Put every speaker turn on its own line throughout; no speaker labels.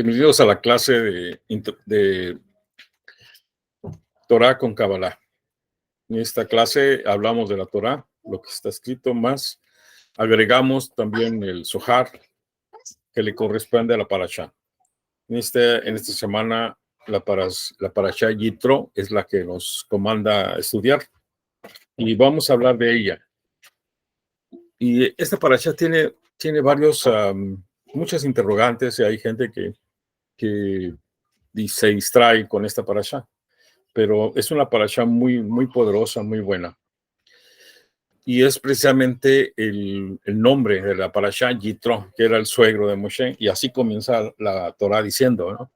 Bienvenidos a la clase de Torah con Kabbalah. En esta clase hablamos de la Torah, lo que está escrito, más agregamos también el Zohar que le corresponde a la Parashá. En esta semana la Parashá Yitro es la que nos comanda a estudiar y vamos a hablar de ella. Y esta Parashá tiene muchas interrogantes y hay gente que se distrae con esta Parashá. Pero es una parashá muy, muy poderosa, muy buena. Y es precisamente el nombre de la parashá, Yitro, que era el suegro de Moshe, y así comienza la Torah diciendo, ¿no?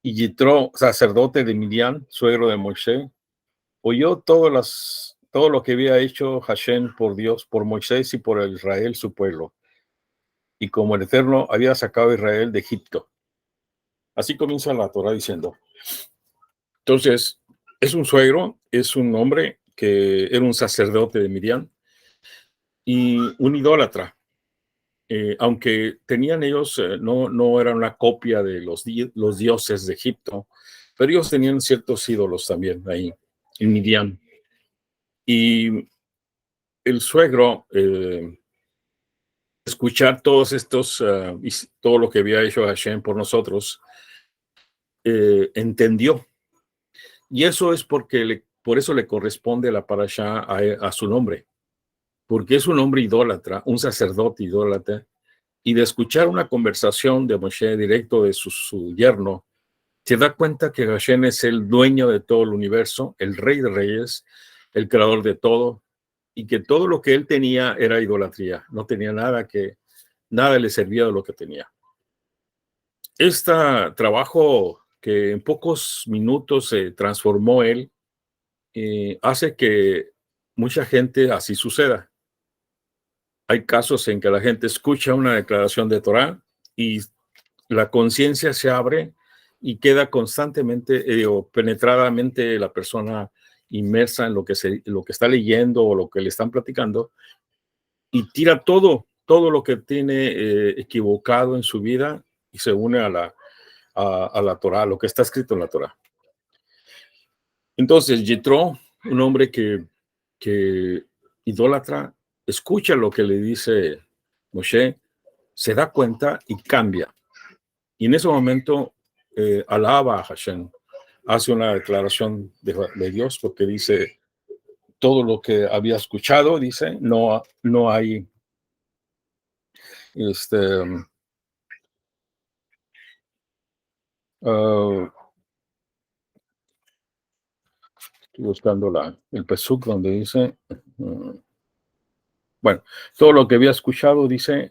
Y Yitro, sacerdote de Midian, suegro de Moshe, oyó todo lo que había hecho Hashem por Dios, por Moisés y por Israel, su pueblo, y como el Eterno había sacado a Israel de Egipto. Así comienza la Torah diciendo. Entonces, es un suegro, es un hombre que era un sacerdote de Midian y un idólatra. Aunque tenían ellos, no eran una copia de los dioses de Egipto, pero ellos tenían ciertos ídolos también ahí, en Midian. Y el suegro, escuchar todos estos, todo lo que había hecho Hashem por nosotros, entendió. Y eso es por eso le corresponde la parashá a su nombre. Porque es un hombre idólatra, un sacerdote idólatra, y de escuchar una conversación de Moshe directo de su yerno, se da cuenta que Hashem es el dueño de todo el universo, el rey de reyes, el creador de todo, y que todo lo que él tenía era idolatría, no tenía nada le servía de lo que tenía. Este trabajo que en pocos minutos se transformó él, hace que mucha gente así suceda. Hay casos en que la gente escucha una declaración de Torah y la conciencia se abre y queda constantemente o penetradamente la persona inmersa en lo que está leyendo o lo que le están platicando y tira todo lo que tiene equivocado en su vida y se une a la Torah, lo que está escrito en la Torah. Entonces, Yitro, un hombre que idólatra, escucha lo que le dice Moshe, se da cuenta y cambia. Y en ese momento alaba a Hashem, hace una declaración de Dios porque dice todo lo que había escuchado, dice, no hay estoy buscando el pesuk donde dice, bueno, todo lo que había escuchado, dice,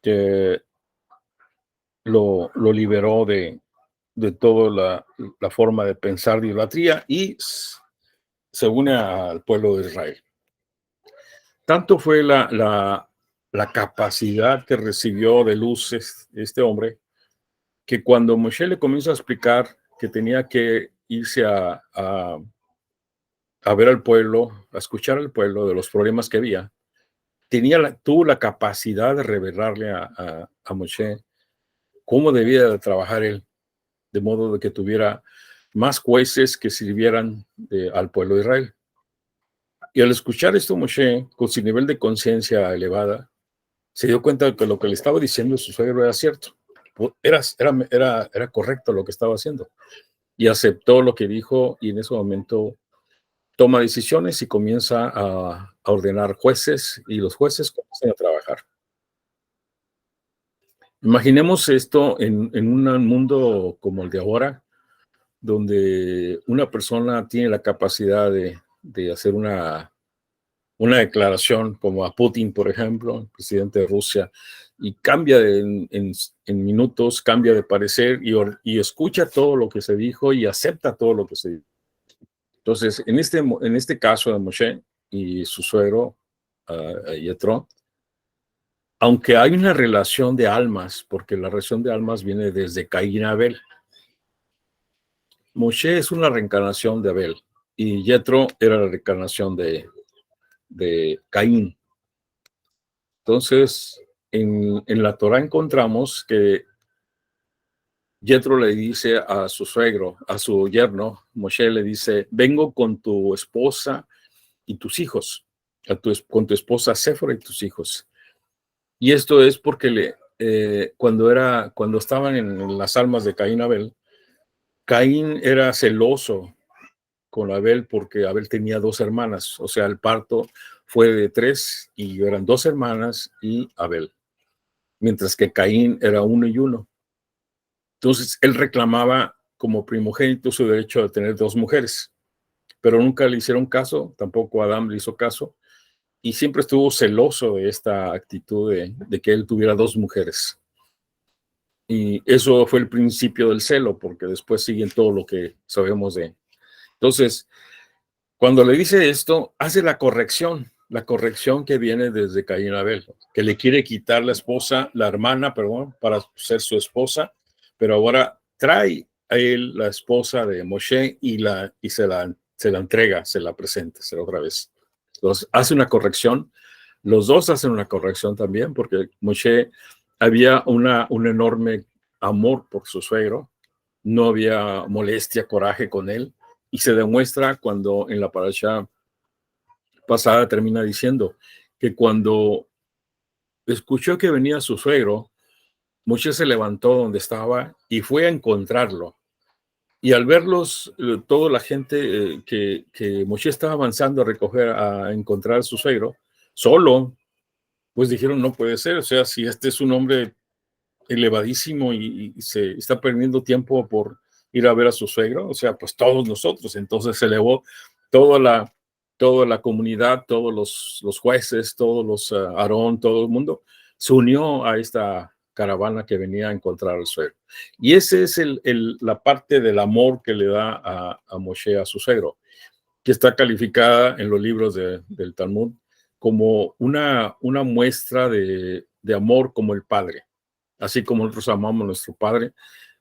que lo liberó de toda la forma de pensar de idolatría y se une al pueblo de Israel. Tanto fue la capacidad que recibió de luz este hombre, que cuando Moshe le comienza a explicar que tenía que irse a ver al pueblo, a escuchar al pueblo de los problemas que había, tuvo la capacidad de revelarle a Moshe cómo debía de trabajar él, de modo de que tuviera más jueces que sirvieran al pueblo de Israel. Y al escuchar esto, Moshe, con su nivel de conciencia elevada, se dio cuenta de que lo que le estaba diciendo su suegro era cierto. Era correcto lo que estaba haciendo. Y aceptó lo que dijo y en ese momento toma decisiones y comienza a ordenar jueces y los jueces comienzan a trabajar. Imaginemos esto en un mundo como el de ahora, donde una persona tiene la capacidad de hacer una declaración como a Putin, por ejemplo, el presidente de Rusia, y cambia en minutos, cambia de parecer y escucha todo lo que se dijo y acepta todo lo que se dijo. Entonces, en este caso de Moshe y su suegro, Yetro, aunque hay una relación de almas, porque la relación de almas viene desde Caín a Abel. Moshe es una reencarnación de Abel y Yetro era la reencarnación de Caín. Entonces, en la Torah encontramos que Yetro le dice a su suegro, a su yerno, Moshe le dice, vengo con tu esposa y tus hijos, con tu esposa Séfora y tus hijos. Y esto es porque cuando estaban en las almas de Caín y Abel, Caín era celoso con Abel porque Abel tenía 2 hermanas, o sea, el parto fue de 3 y eran 2 hermanas y Abel, mientras que Caín era 1 y 1. Entonces, él reclamaba como primogénito su derecho de tener 2 mujeres, pero nunca le hicieron caso, tampoco Adán le hizo caso, y siempre estuvo celoso de esta actitud de que él tuviera 2 mujeres. Y eso fue el principio del celo, porque después siguen todo lo que sabemos de. Entonces, cuando le dice esto, hace la corrección que viene desde Caín y Abel, que le quiere quitar la hermana, perdón, para ser su esposa, pero ahora trae a él la esposa de Moshe y se la entrega, se la presenta, se la otra vez. Entonces, hace una corrección. Los dos hacen una corrección también, porque Moshe había un enorme amor por su suegro, no había molestia, coraje con él, y se demuestra cuando en la parasha pasada termina diciendo que cuando escuchó que venía su suegro, Moshe se levantó donde estaba y fue a encontrarlo. Y al verlos, toda la gente que Moshe estaba avanzando a encontrar a su suegro, solo, pues dijeron, no puede ser, o sea, si este es un hombre elevadísimo y se está perdiendo tiempo por ir a ver a su suegro, o sea, pues todos nosotros. Entonces se elevó toda la comunidad, todos los jueces, todos los Aarón, todo el mundo se unió a esta caravana que venía a encontrar al suegro. Y ese es la parte del amor que le da a Moshe a su suegro, que está calificada en los libros del Talmud como una muestra de amor como el padre. Así como nosotros amamos a nuestro padre,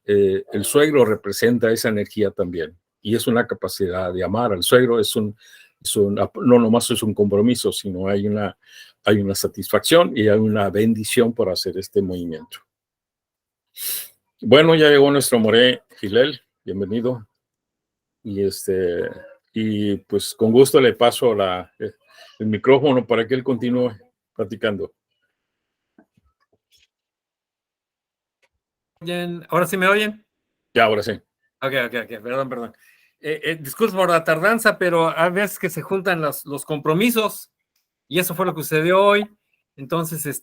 el suegro representa esa energía también. Y es una capacidad de amar al suegro, no nomás es un compromiso, sino hay una satisfacción y hay una bendición por hacer este movimiento. Bueno, ya llegó nuestro Moré Gilel, bienvenido. Y pues con gusto le paso el micrófono para que él continúe platicando.
¿Ahora sí me oyen?
Ya, ahora sí.
Ok, perdón. Disculpa por la tardanza, pero a veces que se juntan los compromisos y eso fue lo que sucedió hoy. Entonces,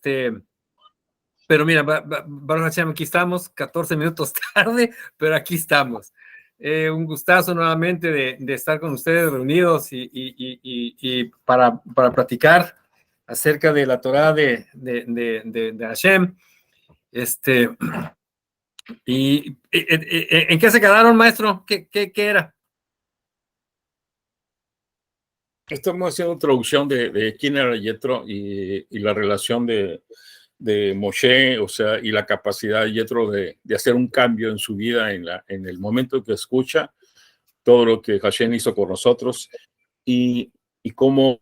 pero mira, Baruch Hashem, aquí estamos, 14 minutos tarde, pero aquí estamos. Un gustazo nuevamente de estar con ustedes reunidos y para platicar acerca de la Torah de Hashem. ¿Y en qué se quedaron, maestro? ¿Qué era?
Estamos haciendo introducción de quién era Yetro y la relación de Moshe, o sea, y la capacidad de Yetro de hacer un cambio en su vida en el momento que escucha todo lo que Hashem hizo con nosotros y cómo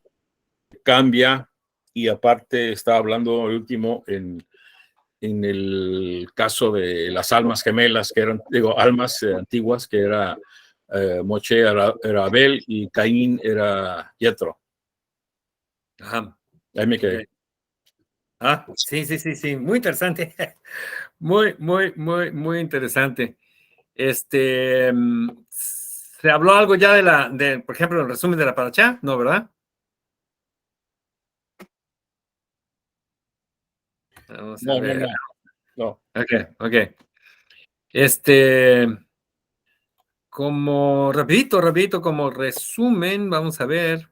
cambia. Y aparte estaba hablando el último en el caso de las almas gemelas, que eran, almas antiguas, que era Moshe era Abel y Caín era Yetro.
Ajá.
Ahí me quedé.
Sí, muy interesante. Muy interesante. ¿Se habló algo ya por ejemplo, el resumen de la parashá? ¿No, verdad? Vamos a ver.
No.
Ok. Como rapidito, como resumen, vamos a ver.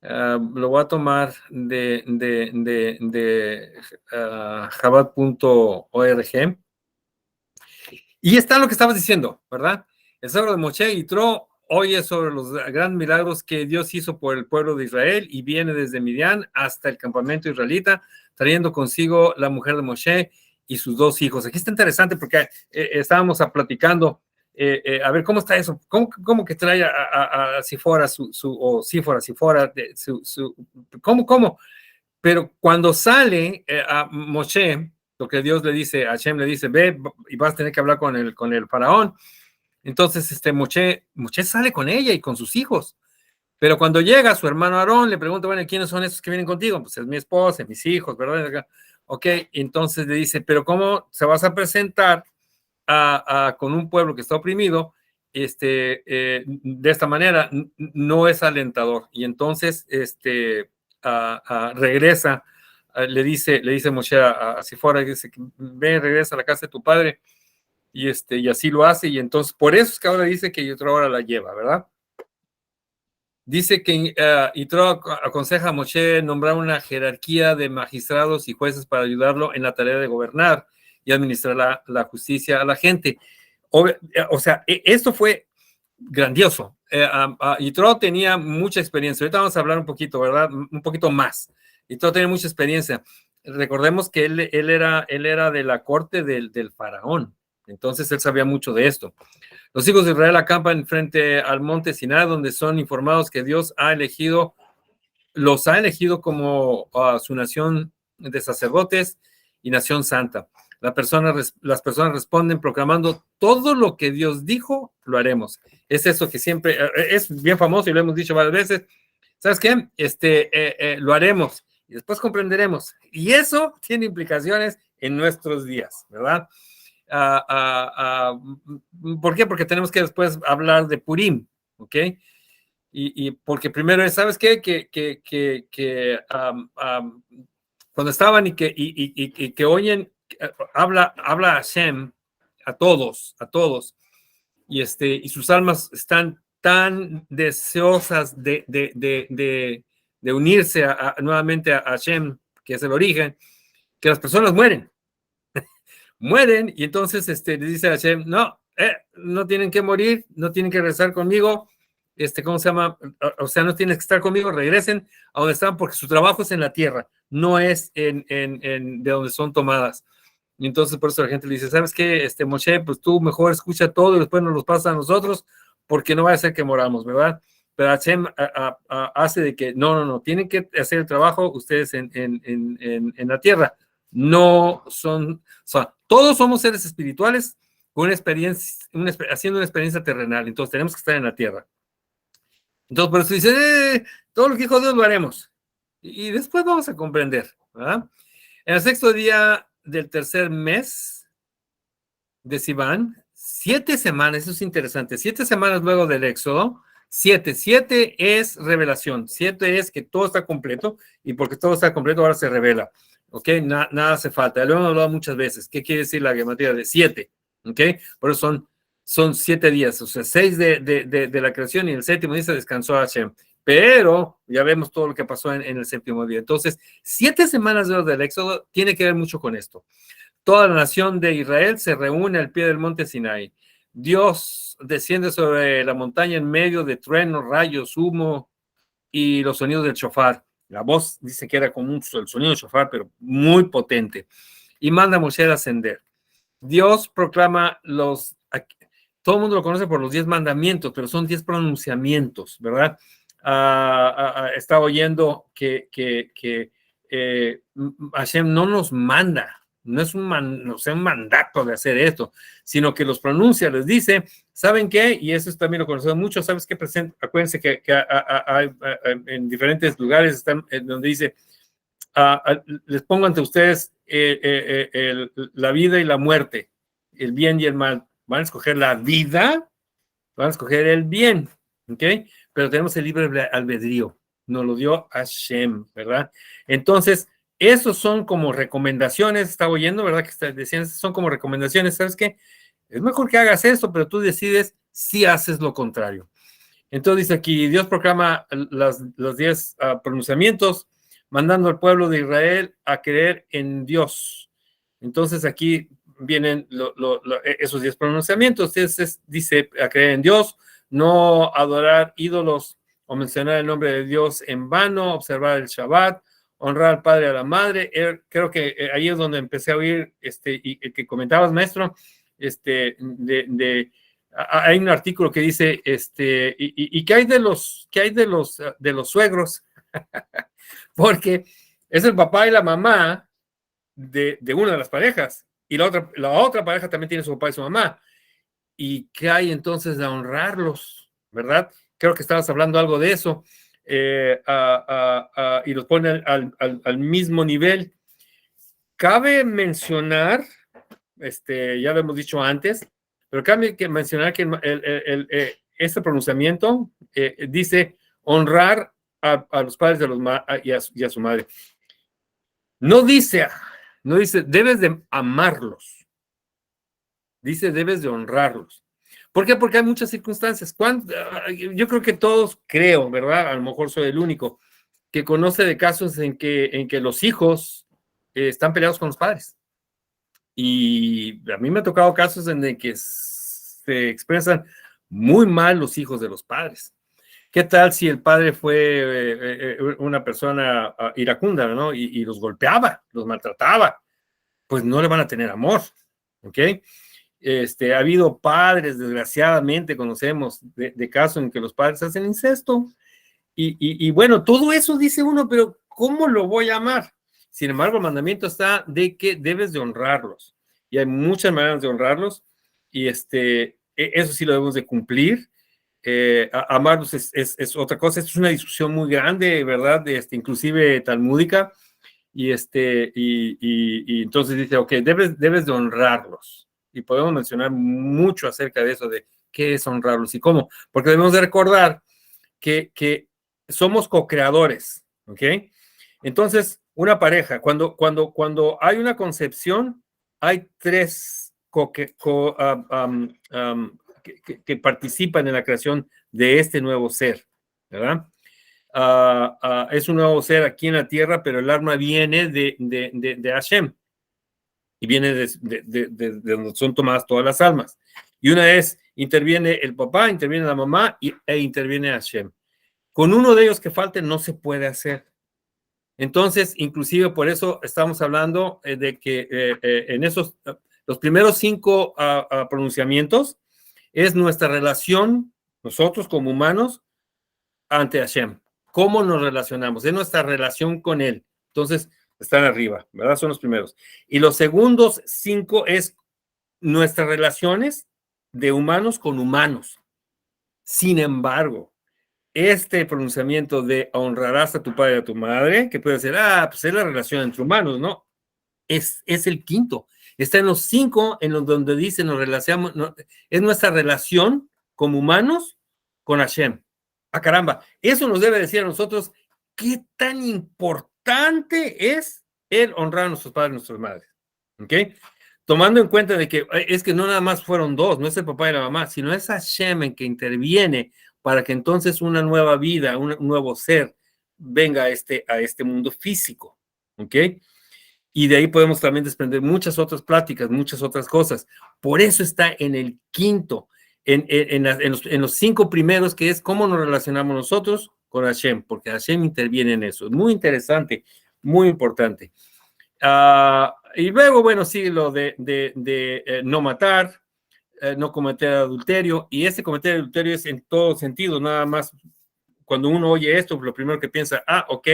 Lo voy a tomar de Chabad.org. Y está lo que estabas diciendo, ¿verdad? El Cedro de Moshe y Yitro hoy es sobre los grandes milagros que Dios hizo por el pueblo de Israel y viene desde Midian hasta el campamento israelita, trayendo consigo la mujer de Moshe y sus 2 hijos. Aquí está interesante porque estábamos platicando, a ver, ¿cómo está eso? ¿Cómo que trae a Sifora ¿cómo? Pero cuando sale a Moshe, lo que Dios le dice, Hashem le dice, ve y vas a tener que hablar con el faraón. Entonces, Moshe sale con ella y con sus hijos. Pero cuando llega su hermano Aarón, le pregunta, bueno, ¿quiénes son esos que vienen contigo? Pues es mi esposa, mis hijos, ¿verdad? Ok, entonces le dice, pero ¿cómo se vas a presentar con un pueblo que está oprimido? De esta manera no es alentador. Y entonces regresa, le dice Moshe a Sifora, dice, ve, regresa a la casa de tu padre, y así lo hace, y entonces por eso es que ahora dice que Yitro ahora la lleva, ¿verdad? Dice que Yitro aconseja a Moshe nombrar una jerarquía de magistrados y jueces para ayudarlo en la tarea de gobernar y administrar la justicia a la gente. O sea, esto fue grandioso. Yitro tenía mucha experiencia. Ahorita vamos a hablar un poquito, ¿verdad? Un poquito más. Yitro tenía mucha experiencia. Recordemos que él era de la corte del faraón. Entonces él sabía mucho de esto. Los hijos de Israel acampan frente al monte Sinai, donde son informados que Dios los ha elegido como su nación de sacerdotes y nación santa. Las personas responden proclamando: todo lo que Dios dijo, lo haremos. Es eso que siempre es bien famoso y lo hemos dicho varias veces. ¿Sabes qué? Lo haremos y después comprenderemos. Y eso tiene implicaciones en nuestros días, ¿verdad? ¿Por qué? Porque tenemos que después hablar de Purim, ¿ok? Y porque primero es, ¿sabes qué? Cuando estaban y que oyen, habla a Hashem a todos, y sus almas están tan deseosas de unirse nuevamente a Hashem, que es el origen, que las personas mueren, y entonces le dice a Hashem, no tienen que morir, no tienen que regresar conmigo, ¿cómo se llama? O sea, no tienen que estar conmigo, regresen a donde están, porque su trabajo es en la tierra, no es de donde son tomadas. Y entonces por eso la gente le dice, ¿sabes qué? Moshe, pues tú mejor escucha todo y después nos los pasa a nosotros, porque no va a ser que moramos, ¿verdad? Pero Hashem hace de que, no, tienen que hacer el trabajo ustedes en la tierra. No son, o sea, todos somos seres espirituales con una experiencia, haciendo una experiencia terrenal, entonces tenemos que estar en la tierra. Entonces por eso dice, todo lo que dijo Dios lo haremos. Y después vamos a comprender, ¿verdad? En el 6º día del tercer mes de Sivan, 7 semanas, eso es interesante, 7 semanas luego del Éxodo, 7 es revelación, 7 es que todo está completo, y porque todo está completo ahora se revela, ¿ok? Nada hace falta, lo hemos hablado muchas veces. ¿Qué quiere decir la gematría de 7? ¿Ok? Por eso son 7 días, o sea, 6 de la creación, y el 7º día se descansó Hashem. Pero ya vemos todo lo que pasó en el 7º día. Entonces, 7 semanas luego del Éxodo tiene que ver mucho con esto. Toda la nación de Israel se reúne al pie del monte Sinai. Dios desciende sobre la montaña en medio de truenos, rayos, humo y los sonidos del shofar. La voz dice que era como el sonido del shofar, pero muy potente. Y manda a Moshe a ascender. Dios proclama todo el mundo lo conoce por los 10 mandamientos, pero son 10 pronunciamientos, ¿verdad? Estaba oyendo que Hashem no nos manda, no es un mandato de hacer esto, sino que los pronuncia, les dice, ¿saben qué? Y eso también lo conocemos mucho, ¿sabes qué? Acuérdense que en diferentes lugares están donde dice, les pongo ante ustedes la vida y la muerte, el bien y el mal. ¿Van a escoger la vida? ¿Van a escoger el bien? ¿Ok? Pero tenemos el libre albedrío, nos lo dio Hashem, ¿verdad? Entonces, esos son como recomendaciones, estaba oyendo, ¿verdad? Que decían, son como recomendaciones, ¿sabes qué? Es mejor que hagas esto, pero tú decides si haces lo contrario. Entonces dice aquí, Dios proclama los 10 pronunciamientos, mandando al pueblo de Israel a creer en Dios. Entonces aquí vienen esos 10 pronunciamientos. Entonces dice a creer en Dios, no adorar ídolos o mencionar el nombre de Dios en vano, observar el Shabbat, honrar al padre y a la madre. Creo que ahí es donde empecé a oír, y el que comentabas, maestro, hay un artículo que dice, y ¿qué hay de los suegros? Porque es el papá y la mamá de una de las parejas, y la otra pareja también tiene su papá y su mamá. ¿Y qué hay entonces de honrarlos? ¿Verdad? Creo que estabas hablando algo de eso, y los pone al mismo nivel. Cabe mencionar, ya lo hemos dicho antes, pero cabe mencionar que este pronunciamiento dice honrar a los padres y a su madre. No dice, debes de amarlos. Dice, debes de honrarlos. ¿Por qué? Porque hay muchas circunstancias. Yo creo que todos creo, ¿verdad? A lo mejor soy el único que conoce de casos en que los hijos están peleados con los padres. Y a mí me ha tocado casos en que se expresan muy mal los hijos de los padres. ¿Qué tal si el padre fue una persona iracunda, ¿no? Y los golpeaba, los maltrataba? Pues no le van a tener amor, ¿ok? Ha habido padres, desgraciadamente, conocemos de casos en que los padres hacen incesto. Y bueno, todo eso dice uno, pero ¿cómo lo voy a amar? Sin embargo, el mandamiento está de que debes de honrarlos. Y hay muchas maneras de honrarlos. Y eso sí lo debemos de cumplir. Amarlos es otra cosa. Esto es una discusión muy grande, ¿verdad? Inclusive talmúdica. Y entonces dice, ok, debes de honrarlos. Y podemos mencionar mucho acerca de eso, de qué es honrarlos y cómo. Porque debemos de recordar que somos co-creadores, ¿ok? Entonces, una pareja, cuando hay una concepción, hay tres que participan en la creación de este nuevo ser, ¿verdad? Es un nuevo ser aquí en la tierra, pero el alma viene de Hashem y viene de donde son tomadas todas las almas. Y una es, interviene el papá, interviene la mamá e interviene Hashem. Con uno de ellos que falte no se puede hacer. Entonces, inclusive por eso estamos hablando de que en esos, los primeros 5 pronunciamientos es nuestra relación, nosotros como humanos, ante Hashem. ¿Cómo nos relacionamos? Es nuestra relación con Él. Entonces, están arriba, ¿verdad? Son los primeros. Y los segundos 5 es nuestras relaciones de humanos con humanos. Sin embargo, este pronunciamiento de honrarás a tu padre y a tu madre, que puede ser, pues es la relación entre humanos, ¿no? Es el quinto. Está en los 5, en los donde dice nos relacionamos, es nuestra relación como humanos con Hashem. Caramba, eso nos debe decir a nosotros qué tan importante es el honrar a nuestros padres y nuestras madres, ¿ok? Tomando en cuenta de que es que no nada más fueron 2, no es el papá y la mamá, sino es Hashem en que interviene para que entonces una nueva vida, un nuevo ser venga a este mundo físico, ¿ok? Y de ahí podemos también desprender muchas otras pláticas, muchas otras cosas. Por eso está en el quinto, en los 5 primeros, que es cómo nos relacionamos nosotros con Hashem, porque Hashem interviene en eso. Es muy interesante, muy importante. Y luego, bueno, sigue lo de no matar, no cometer adulterio, y cometer adulterio es en todo sentido, nada más cuando uno oye esto, lo primero que piensa, ok,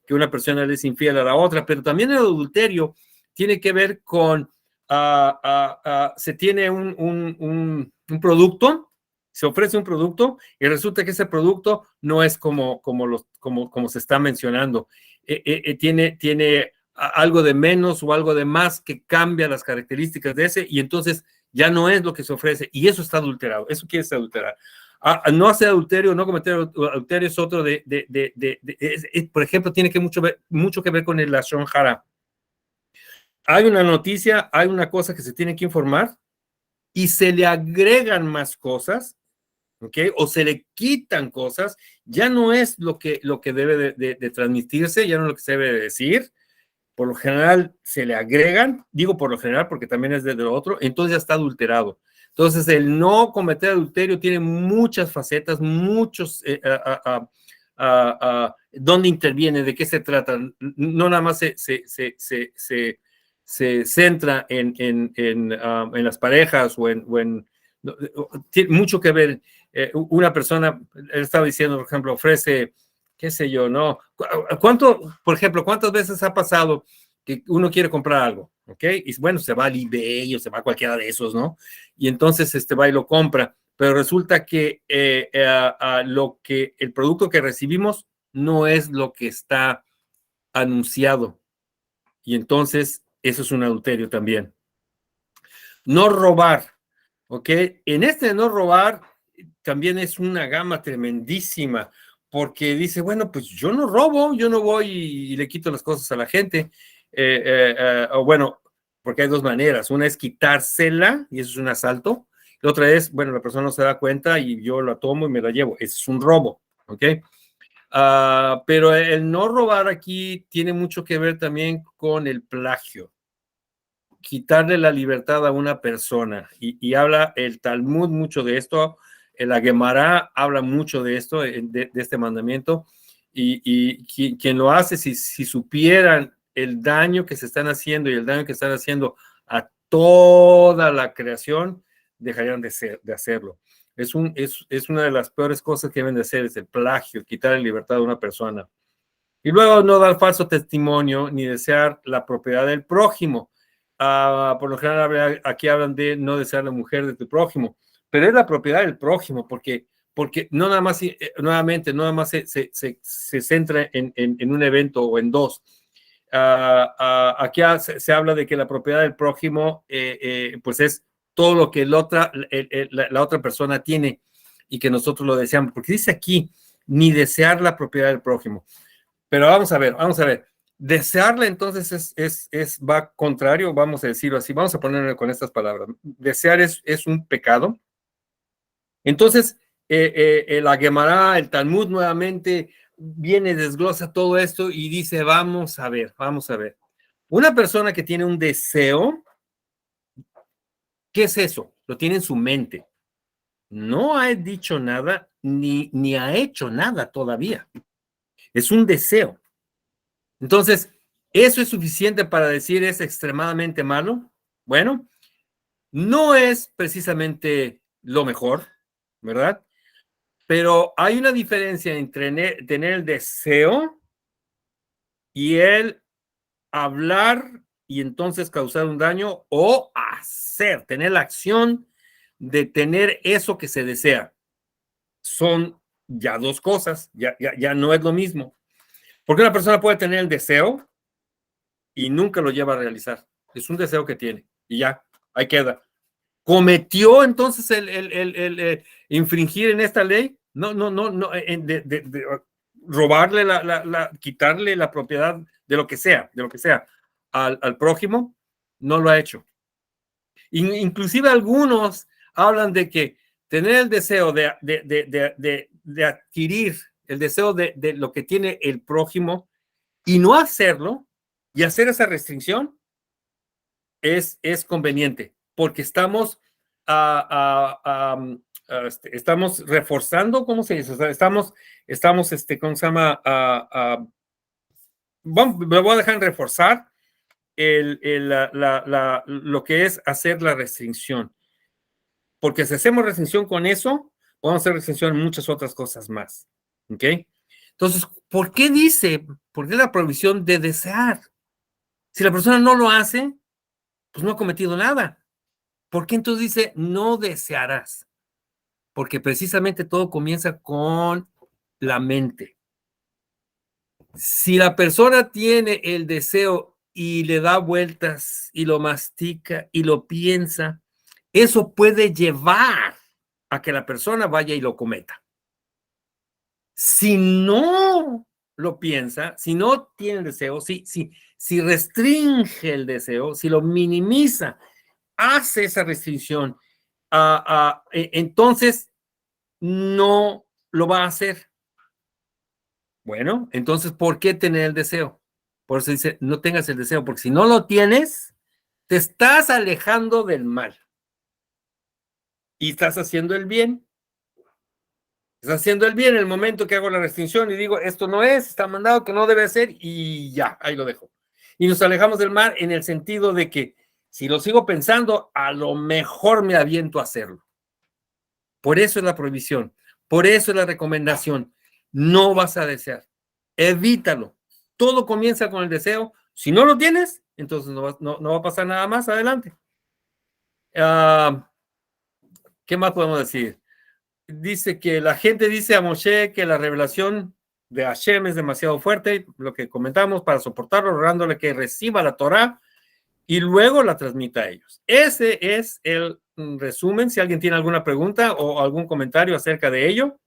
que una persona le es infiel a la otra, pero también el adulterio tiene que ver con, se tiene un producto, se ofrece un producto y resulta que ese producto no es como se está mencionando. Tiene algo de menos o algo de más que cambia las características de ese y entonces ya no es lo que se ofrece y eso está adulterado, eso quiere decir adulterar. No hacer adulterio, no cometer adulterio es otro por ejemplo, tiene mucho que ver con el Lashon Hara. Hay una noticia, hay una cosa que se tiene que informar y se le agregan más cosas, ¿ok? O se le quitan cosas, ya no es lo que debe de transmitirse, ya no es lo que se debe de decir. Por lo general se le agregan, digo por lo general porque también es de lo otro, entonces ya está adulterado. Entonces, el no cometer adulterio tiene muchas facetas, muchos, ¿dónde interviene? ¿De qué se trata? No nada más se centra en las parejas tiene mucho que ver. Una persona, él estaba diciendo, por ejemplo, ofrece, qué sé yo, ¿no? Por ejemplo, ¿cuántas veces ha pasado que uno quiere comprar algo, ¿ok? Y bueno, se va al eBay o se va a cualquiera de esos, ¿no? Y entonces va y lo compra, pero resulta que el producto que recibimos no es lo que está anunciado. Y entonces eso es un adulterio también. No robar, ¿ok? En este no robar también es una gama tremendísima, porque dice, bueno, pues yo no robo, yo no voy y le quito las cosas a la gente. O bueno, porque hay dos maneras. Una es quitársela, y eso es un asalto. La otra es, bueno, la persona no se da cuenta y yo la tomo y me la llevo. Ese es un robo, ¿ok? Pero el no robar aquí tiene mucho que ver también con el plagio. Quitarle la libertad a una persona. Y habla el Talmud mucho de esto, la Gemara habla mucho de esto, de este mandamiento, y quien lo hace, si supieran el daño que se están haciendo y el daño que están haciendo a toda la creación, dejarían de hacerlo. Es una de las peores cosas que deben de hacer, es el plagio, quitar la libertad a una persona. Y luego no dar falso testimonio ni desear la propiedad del prójimo. Por lo general aquí hablan de no desear la mujer de tu prójimo, pero es la propiedad del prójimo, porque no nada más, nuevamente, no nada más se centra en un evento o en dos. Aquí se habla de que la propiedad del prójimo pues es todo lo que la otra persona tiene y que nosotros lo deseamos, porque dice aquí, ni desear la propiedad del prójimo. Pero vamos a ver. Desearla entonces va contrario, vamos a decirlo así, vamos a ponerlo con estas palabras. Desear es un pecado. Entonces, la Gemara, el Talmud nuevamente viene, desglosa todo esto y dice, vamos a ver. Una persona que tiene un deseo, ¿qué es eso? Lo tiene en su mente. No ha dicho nada ni ha hecho nada todavía. Es un deseo. Entonces, ¿eso es suficiente para decir es extremadamente malo? Bueno, no es precisamente lo mejor, ¿verdad? Pero hay una diferencia entre tener el deseo y el hablar y entonces causar un daño o tener la acción de tener eso que se desea. Son ya dos cosas, ya no es lo mismo. Porque una persona puede tener el deseo y nunca lo lleva a realizar. Es un deseo que tiene y ya, ahí queda. ¿Cometió entonces el infringir en esta ley? No, robarle, quitarle la propiedad de lo que sea al prójimo, no lo ha hecho. Inclusive algunos hablan de que tener el deseo de adquirir el deseo de lo que tiene el prójimo y no hacerlo, y hacer esa restricción es conveniente, porque estamos estamos reforzando, ¿cómo se dice? O sea, estamos ¿cómo se llama? Me voy a dejar reforzar lo que es hacer la restricción, porque si hacemos restricción con eso, podemos hacer restricción en muchas otras cosas más, ¿ok? Entonces, ¿por qué la prohibición de desear? Si la persona no lo hace, pues no ha cometido nada. ¿Por qué entonces dice no desearás? Porque precisamente todo comienza con la mente. Si la persona tiene el deseo y le da vueltas y lo mastica y lo piensa, eso puede llevar a que la persona vaya y lo cometa. Si no lo piensa, si no tiene el deseo, si restringe el deseo, si lo minimiza, hace esa restricción, entonces no lo va a hacer. Bueno, entonces, ¿por qué tener el deseo? Por eso dice, no tengas el deseo, porque si no lo tienes, te estás alejando del mal y estás haciendo el bien. Estás haciendo el bien en el momento que hago la restricción y digo, esto no es, está mandado, que no debe ser, y ya, ahí lo dejo. Y nos alejamos del mal en el sentido de que si lo sigo pensando, a lo mejor me aviento a hacerlo. Por eso es la prohibición, por eso es la recomendación. No vas a desear, evítalo. Todo comienza con el deseo, Si no lo tienes, entonces no va a pasar nada más adelante. ¿Qué más podemos decir? Dice que la gente dice a Moshe que la revelación de Hashem es demasiado fuerte, lo que comentamos, para soportarlo, rogándole que reciba la Torah y luego la transmita a ellos. Ese es el resumen. Si alguien tiene alguna pregunta o algún comentario acerca de ello.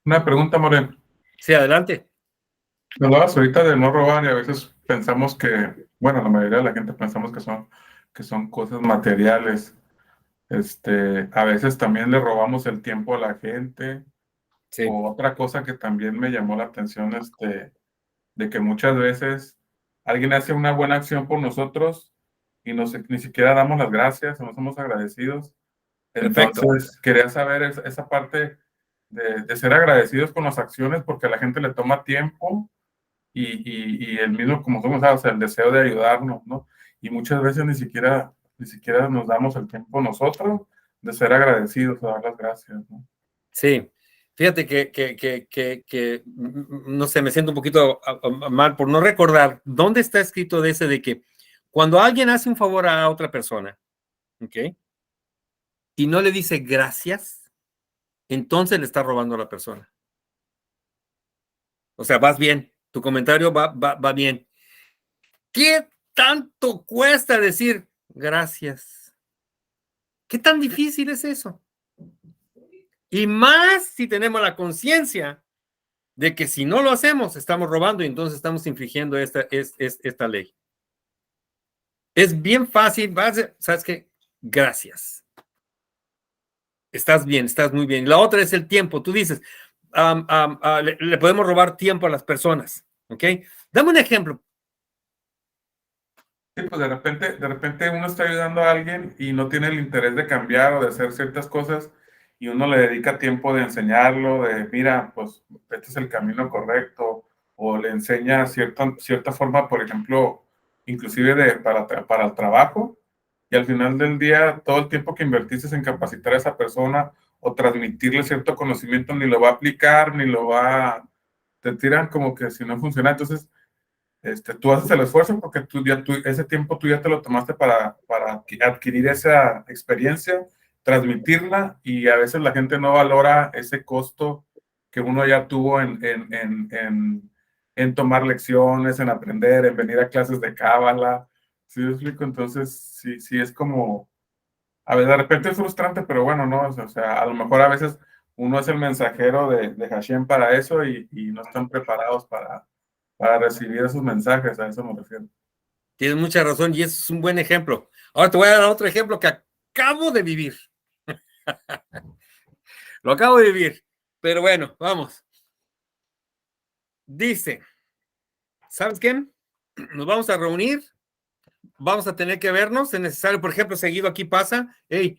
Una pregunta, Moreno.
Sí, adelante.
Hablabas ahorita de no robar y a veces pensamos que, bueno, la mayoría de la gente pensamos que son cosas materiales. A veces también le robamos el tiempo a la gente.
Sí.
O otra cosa que también me llamó la atención, de que muchas veces alguien hace una buena acción por nosotros y ni siquiera damos las gracias o no somos agradecidos.
Perfecto.
Entonces, quería saber esa parte de ser agradecidos con las acciones porque a la gente le toma tiempo y el mismo, como somos, o sea, el deseo de ayudarnos, ¿no? Y muchas veces ni siquiera nos damos el tiempo nosotros de ser agradecidos, de dar las gracias, ¿no?
Sí. Fíjate que no sé, me siento un poquito mal por no recordar dónde está escrito de ese de que cuando alguien hace un favor a otra persona, ¿ok? Y no le dice gracias, entonces le está robando a la persona. O sea, vas bien, tu comentario va bien. ¿Qué tanto cuesta decir gracias? ¿Qué tan difícil es eso? Y más si tenemos la conciencia de que si no lo hacemos, estamos robando y entonces estamos infringiendo esta ley. Es bien fácil, ¿sabes qué? Gracias. Estás bien, estás muy bien. La otra es el tiempo. Tú dices, le podemos robar tiempo a las personas, ¿ok? Dame un ejemplo.
Sí, pues de repente uno está ayudando a alguien y no tiene el interés de cambiar o de hacer ciertas cosas y uno le dedica tiempo de enseñarlo, de mira, pues este es el camino correcto, o le enseña cierta forma, por ejemplo, inclusive para el trabajo, y al final del día todo el tiempo que invertiste en capacitar a esa persona o transmitirle cierto conocimiento ni lo va a aplicar, te tiran como que si no funciona. Entonces tú haces el esfuerzo porque ese tiempo tú ya te lo tomaste para adquirir esa experiencia, transmitirla, y a veces la gente no valora ese costo que uno ya tuvo en tomar lecciones, en aprender, en venir a clases de cábala. ¿Sí me explico? Entonces, sí es como, a ver, de repente es frustrante, pero bueno, ¿no? O sea, a lo mejor a veces uno es el mensajero de Hashem para eso y no están preparados para recibir esos mensajes, a eso me refiero.
Tienes mucha razón y es un buen ejemplo. Ahora te voy a dar otro ejemplo que acabo de vivir. Lo acabo de vivir, pero bueno, vamos. Dice, ¿sabes qué? Nos vamos a reunir, vamos a tener que vernos, es necesario, por ejemplo, seguido aquí pasa, hey,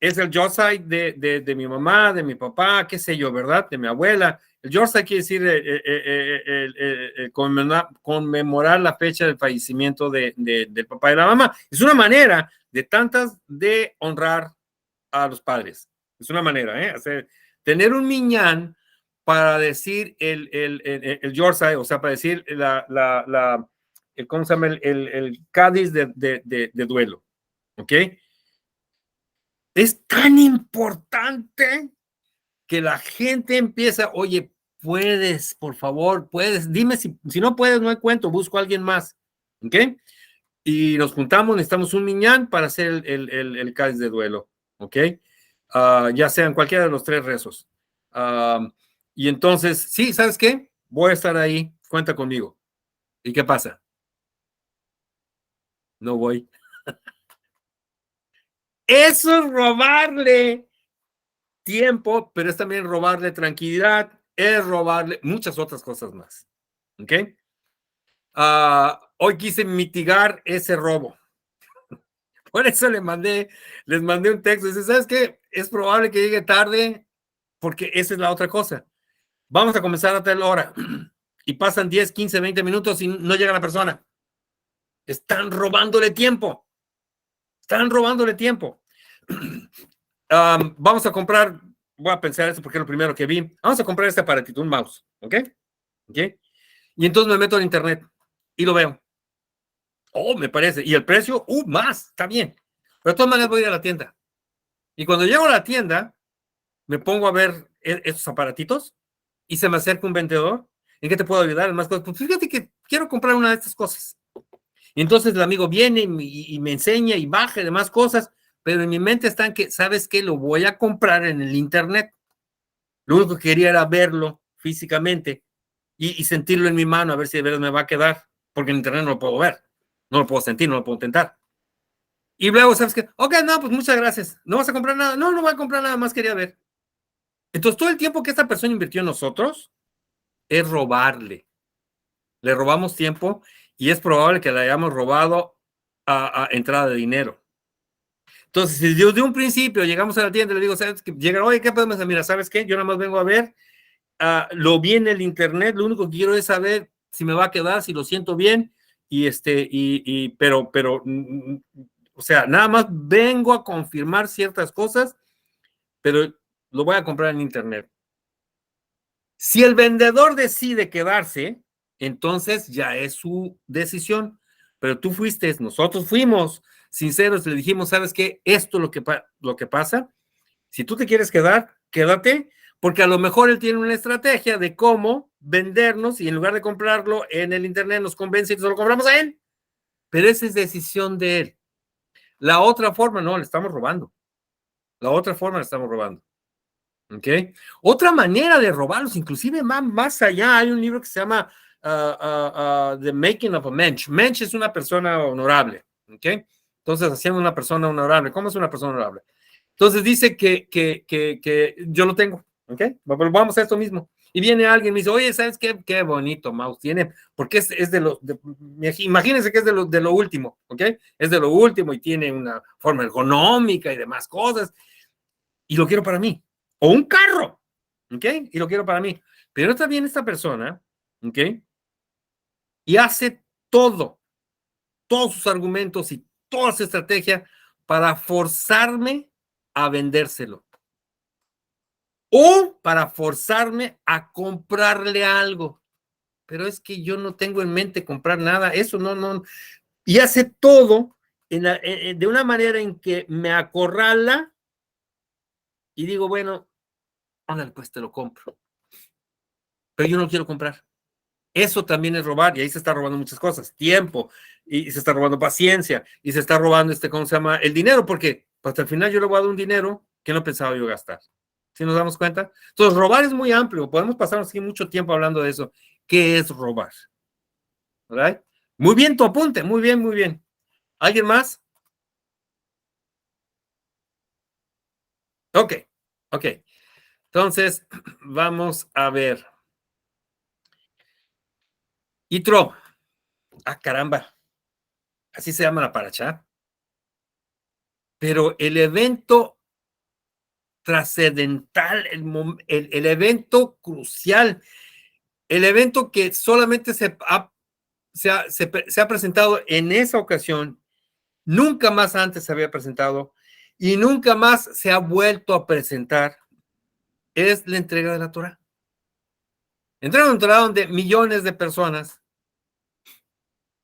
es el Yosai de mi mamá, de mi papá, qué sé yo, ¿verdad? De mi abuela. El Yosai quiere decir conmemorar la fecha del fallecimiento del papá y la mamá. Es una manera de tantas de honrar a los padres. Es una manera, ¿eh? Tener un minyan para decir el Yosai, o sea, para decir ¿cómo se llama? El cádiz de duelo, ¿ok? Es tan importante que la gente empieza, oye, puedes, por favor, puedes, dime si no puedes, no hay cuento, busco a alguien más, ¿ok? Y nos juntamos, necesitamos un minyan para hacer el cádiz de duelo, ¿ok? Ya sean cualquiera de los tres rezos. Y entonces, sí, ¿sabes qué? Voy a estar ahí, cuenta conmigo. ¿Y qué pasa? No voy. Eso es robarle tiempo, pero es también robarle tranquilidad, es robarle muchas otras cosas más. ¿Ok? Hoy quise mitigar ese robo. Por eso les mandé un texto. Dice, ¿sabes qué? Es probable que llegue tarde porque esa es la otra cosa. Vamos a comenzar a tal hora y pasan 10, 15, 20 minutos y no llega la persona. Están robándole tiempo. Están robándole tiempo. Vamos a comprar, voy a pensar eso porque es lo primero que vi. Vamos a comprar este aparatito, un mouse, ¿ok? ¿Ok? Y entonces me meto al internet. y lo veo. Oh, me parece. Y el precio, más, está bien. Pero de todas maneras voy a ir a la tienda. Y cuando llego a la tienda, me pongo a ver estos aparatitos y se me acerca un vendedor. ¿En qué te puedo ayudar? Más cosas. Pues fíjate que quiero comprar una de estas cosas. Y entonces el amigo viene y me enseña y baja y demás cosas, pero en mi mente están que, ¿sabes qué? Lo voy a comprar en el internet. Lo único que quería era verlo físicamente y sentirlo en mi mano, a ver si de verdad me va a quedar, porque en internet no lo puedo ver, no lo puedo sentir, no lo puedo intentar. Y luego, ¿sabes qué? Ok, no, pues muchas gracias. ¿No vas a comprar nada? No, no voy a comprar nada más, quería ver. Entonces, todo el tiempo que esta persona invirtió en nosotros es robarle. Le robamos tiempo y es probable que le hayamos robado a entrada de dinero. Entonces, si desde un principio llegamos a la tienda y le digo, ¿sabes qué? Llegan, oye, ¿qué podemos hacer? Mira, ¿sabes qué? Yo nada más vengo a ver, lo vi en el internet, lo único que quiero es saber si me va a quedar, si lo siento bien, pero, o sea, nada más vengo a confirmar ciertas cosas, pero lo voy a comprar en internet. Si el vendedor decide quedarse, entonces ya es su decisión. Pero tú fuiste, nosotros fuimos sinceros, le dijimos, ¿sabes qué? Esto es lo que pasa. Si tú te quieres quedar, quédate, porque a lo mejor él tiene una estrategia de cómo vendernos y en lugar de comprarlo en el internet nos convence y nos lo compramos a él. Pero esa es decisión de él. La otra forma, no, le estamos robando. La otra forma le estamos robando. ¿Ok? Otra manera de robarlos, inclusive más allá, hay un libro que se llama The Making of a Mensch. Mensch es una persona honorable. ¿Ok? Entonces, haciendo una persona honorable. ¿Cómo es una persona honorable? Entonces dice que yo lo tengo. ¿Ok? Vamos a esto mismo. Y viene alguien y me dice, oye, ¿sabes qué? Qué bonito mouse tiene, porque es imagínense que es de lo último, ¿ok? Es de lo último y tiene una forma ergonómica y demás cosas. Y lo quiero para mí. O un carro, ¿ok? Y lo quiero para mí. Pero está bien esta persona, ¿ok? Y hace todos sus argumentos y toda su estrategia para forzarme a vendérselo. O para forzarme a comprarle algo. Pero es que yo no tengo en mente comprar nada. Eso no. Y hace todo de una manera en que me acorrala y digo, bueno, ándale, pues te lo compro. Pero yo no quiero comprar. Eso también es robar, y ahí se está robando muchas cosas, tiempo, y se está robando paciencia, y se está robando ¿cómo se llama? El dinero, porque hasta el final yo le voy a dar un dinero que no pensaba yo gastar. ¿Sí nos damos cuenta? Entonces, robar es muy amplio, podemos pasar así mucho tiempo hablando de eso. ¿Qué es robar? ¿Verdad? Muy bien tu apunte, muy bien, muy bien. ¿Alguien más? Ok. Entonces, vamos a ver. Yitro. Caramba. Así se llama la paracha. Pero el evento trascendental, el evento crucial, el evento que solamente se ha presentado en esa ocasión, nunca más antes se había presentado y nunca más se ha vuelto a presentar, es la entrega de la Torá. Entrega de la Torá donde millones de personas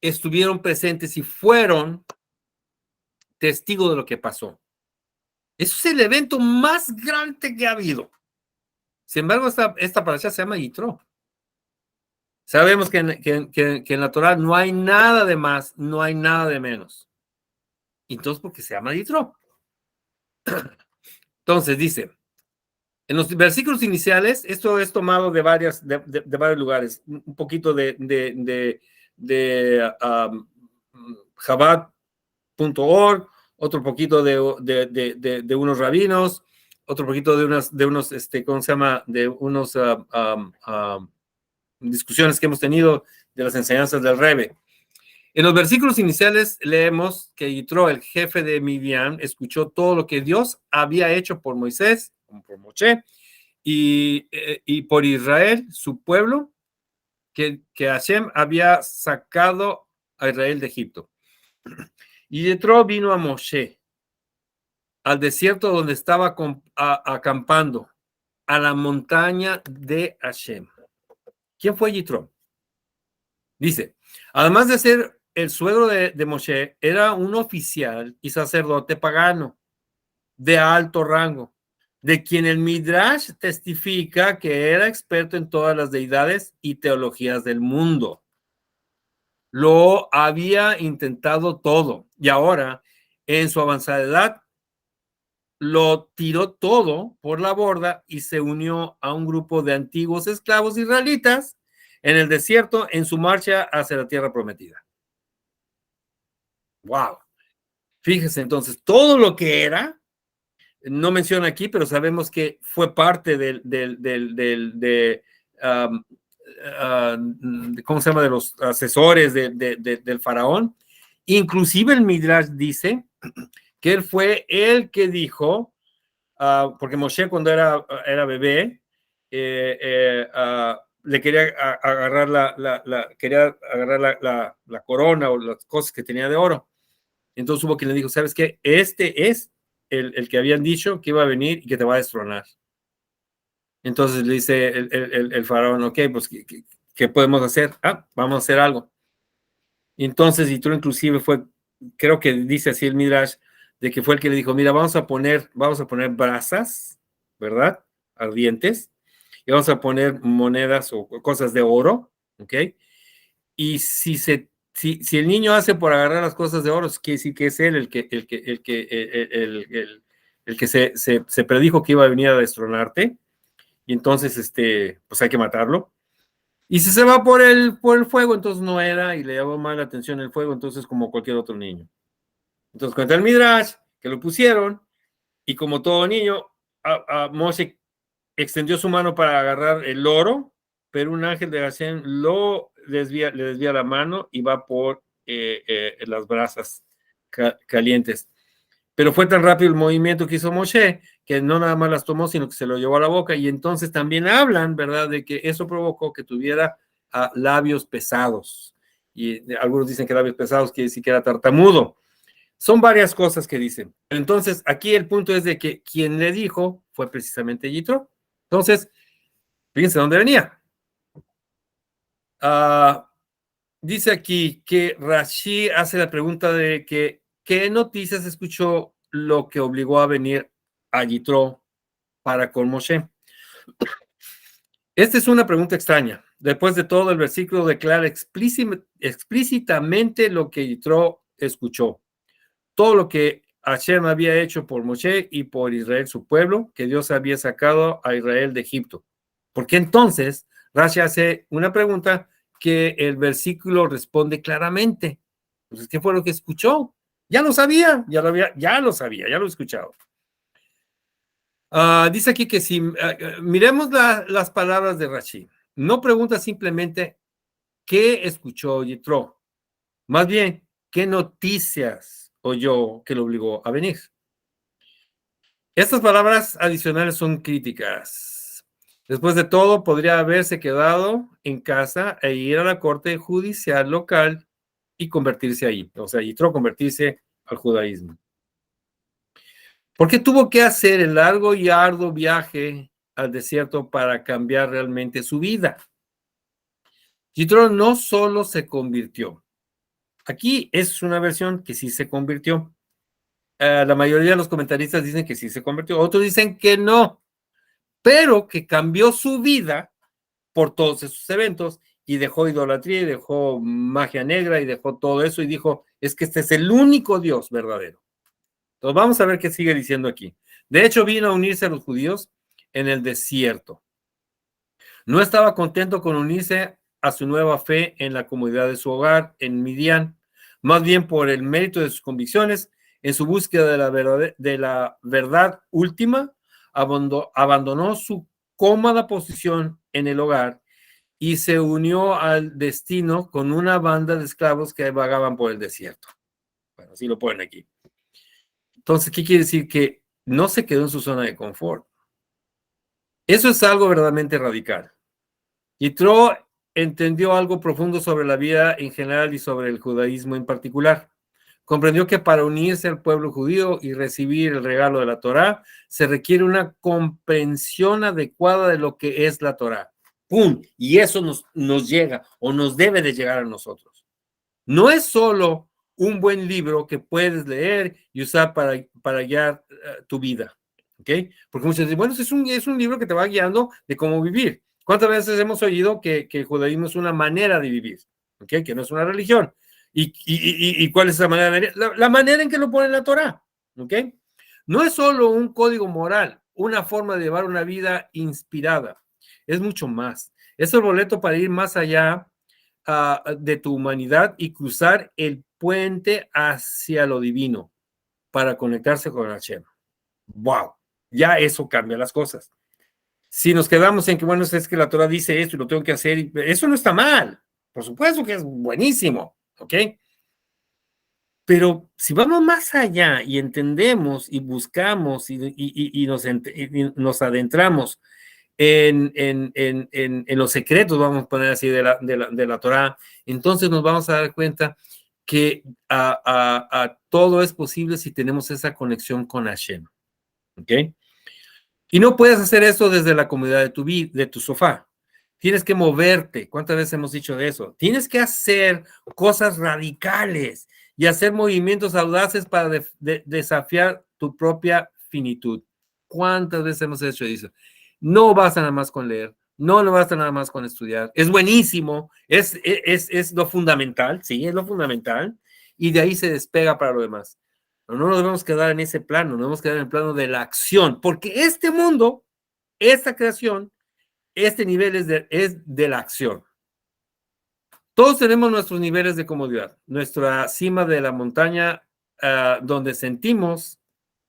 estuvieron presentes y fueron testigos de lo que pasó. Eso es el evento más grande que ha habido. Sin embargo, esta parasha se llama Yitro. Sabemos que en la Torah no hay nada de más, no hay nada de menos. Entonces, ¿por qué se llama Yitro? Entonces, dice, en los versículos iniciales, esto es tomado de varios lugares, un poquito de Chabad.org, otro poquito de unos rabinos, otro poquito de unos ¿cómo se llama? De unos discusiones que hemos tenido de las enseñanzas del Rebbe. En los versículos iniciales leemos que Yitro, el jefe de Midian, escuchó todo lo que Dios había hecho por Moisés, por Moshe, y por Israel, su pueblo, que Hashem había sacado a Israel de Egipto. Y Yitro vino a Moshe, al desierto donde estaba acampando, a la montaña de Hashem. ¿Quién fue Yitro? Dice, Además de ser el suegro de Moshe, era un oficial y sacerdote pagano de alto rango, de quien el Midrash testifica que era experto en todas las deidades y teologías del mundo. Lo había intentado todo y ahora, en su avanzada edad, lo tiró todo por la borda y se unió a un grupo de antiguos esclavos israelitas en el desierto en su marcha hacia la tierra prometida. ¡Wow! Fíjese entonces, todo lo que era, no menciona aquí, pero sabemos que fue parte ¿cómo se llama? De los asesores del faraón. Inclusive el Midrash dice que él fue el que dijo, porque Moshe cuando era bebé, le quería agarrar la corona o las cosas que tenía de oro. Entonces hubo quien le dijo, ¿sabes qué? Este es el que habían dicho que iba a venir y que te va a destronar. Entonces le dice el faraón, ok, pues, ¿qué podemos hacer? Vamos a hacer algo. Y entonces Yitro inclusive fue, creo que dice así el Midrash, de que fue el que le dijo, mira, vamos a poner brasas, ¿verdad? Ardientes, y vamos a poner monedas o cosas de oro, ¿ok? Y si el niño hace por agarrar las cosas de oro, quiere decir que es él el que se predijo que iba a venir a destronarte, y entonces, pues hay que matarlo. Y si se va por el fuego, entonces no era, y le llamó mal la atención el fuego, entonces como cualquier otro niño. Entonces cuenta el Midrash, que lo pusieron, y como todo niño, Moshe extendió su mano para agarrar el oro, pero un ángel de Hashem le desvía la mano y va por las brasas calientes. Pero fue tan rápido el movimiento que hizo Moshe que no nada más las tomó, sino que se lo llevó a la boca. Y entonces también hablan, ¿verdad?, de que eso provocó que tuviera labios pesados. Y algunos dicen que labios pesados quiere decir que era tartamudo. Son varias cosas que dicen. Entonces, aquí el punto es de que quien le dijo fue precisamente Yitro. Entonces, fíjense dónde venía. Dice aquí que Rashi hace la pregunta de que ¿qué noticias escuchó lo que obligó a venir a Yitro para con Moshe? Esta es una pregunta extraña. Después de todo, el versículo declara explícitamente lo que Yitro escuchó. Todo lo que Hashem había hecho por Moshe y por Israel, su pueblo, que Dios había sacado a Israel de Egipto. Porque entonces Rashi hace una pregunta que el versículo responde claramente. Entonces, ¿qué fue lo que escuchó? Ya lo sabía, ya lo he escuchado. Dice aquí que si miremos las palabras de Rashi, no pregunta simplemente qué escuchó Yitro, más bien, qué noticias oyó que lo obligó a venir. Estas palabras adicionales son críticas. Después de todo, podría haberse quedado en casa e ir a la corte judicial local y convertirse ahí. O sea, Yitro convertirse al judaísmo. ¿Por qué tuvo que hacer el largo y arduo viaje al desierto para cambiar realmente su vida? Yitro no solo se convirtió. Aquí es una versión que sí se convirtió. La mayoría de los comentaristas dicen que sí se convirtió. Otros dicen que no, pero que cambió su vida por todos esos eventos y dejó idolatría y dejó magia negra y dejó todo eso y dijo, es que este es el único Dios verdadero. Entonces vamos a ver qué sigue diciendo aquí. De hecho, vino a unirse a los judíos en el desierto. No estaba contento con unirse a su nueva fe en la comunidad de su hogar, en Midian, más bien por el mérito de sus convicciones, en su búsqueda de la verdad última, abandonó su cómoda posición en el hogar y se unió al destino con una banda de esclavos que vagaban por el desierto. Bueno, así lo ponen aquí. Entonces, ¿qué quiere decir? Que no se quedó en su zona de confort. Eso es algo verdaderamente radical. Yitro entendió algo profundo sobre la vida en general y sobre el judaísmo en particular. Comprendió que para unirse al pueblo judío y recibir el regalo de la Torá, se requiere una comprensión adecuada de lo que es la Torá. ¡Pum! Y eso nos llega o nos debe de llegar a nosotros. No es solo un buen libro que puedes leer y usar para guiar tu vida, ¿ok? Porque muchos dicen, bueno, es un libro que te va guiando de cómo vivir. ¿Cuántas veces hemos oído que el judaísmo es una manera de vivir, ¿ok? Que no es una religión. ¿Y cuál es esa manera? La manera en que lo pone la Torá, ¿ok? No es solo un código moral, una forma de llevar una vida inspirada. Es mucho más. Es el boleto para ir más allá de tu humanidad y cruzar el puente hacia lo divino para conectarse con Hashem. ¡Wow! Ya eso cambia las cosas. Si nos quedamos en que, bueno, es que la Torah dice esto y lo tengo que hacer, eso no está mal. Por supuesto que es buenísimo, ¿ok? Pero si vamos más allá y entendemos y buscamos y nos adentramos en los secretos, vamos a poner así, de la Torah, entonces nos vamos a dar cuenta que todo es posible si tenemos esa conexión con Hashem. ¿Ok? Y no puedes hacer eso desde la comodidad de tu sofá. Tienes que moverte. ¿Cuántas veces hemos dicho de eso? Tienes que hacer cosas radicales y hacer movimientos audaces para desafiar tu propia finitud. ¿Cuántas veces hemos hecho eso? No basta nada más con leer, no basta nada más con estudiar. Es buenísimo, es lo fundamental, sí, es lo fundamental, y de ahí se despega para lo demás. Pero no nos debemos quedar en ese plano, nos debemos quedar en el plano de la acción, porque este mundo, esta creación, este nivel es de la acción. Todos tenemos nuestros niveles de comodidad, nuestra cima de la montaña, donde sentimos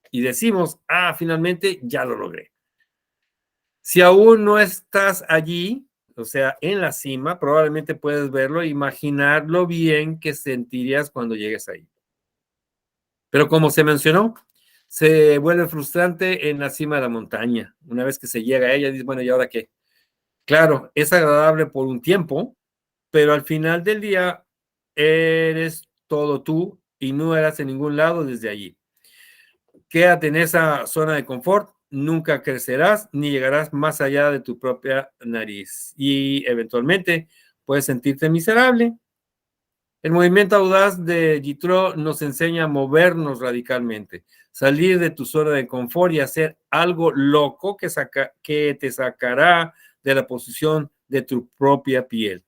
y decimos, finalmente ya lo logré. Si aún no estás allí, o sea, en la cima, probablemente puedes verlo, imaginar lo bien que sentirías cuando llegues ahí. Pero como se mencionó, se vuelve frustrante en la cima de la montaña. Una vez que se llega a ella, dices, bueno, ¿y ahora qué? Claro, es agradable por un tiempo, pero al final del día eres todo tú y no eras en ningún lado desde allí. Quédate en esa zona de confort, nunca crecerás ni llegarás más allá de tu propia nariz y eventualmente puedes sentirte miserable. El movimiento audaz de Yitro nos enseña a movernos radicalmente, salir de tu zona de confort y hacer algo loco que te sacará de la posición de tu propia piel.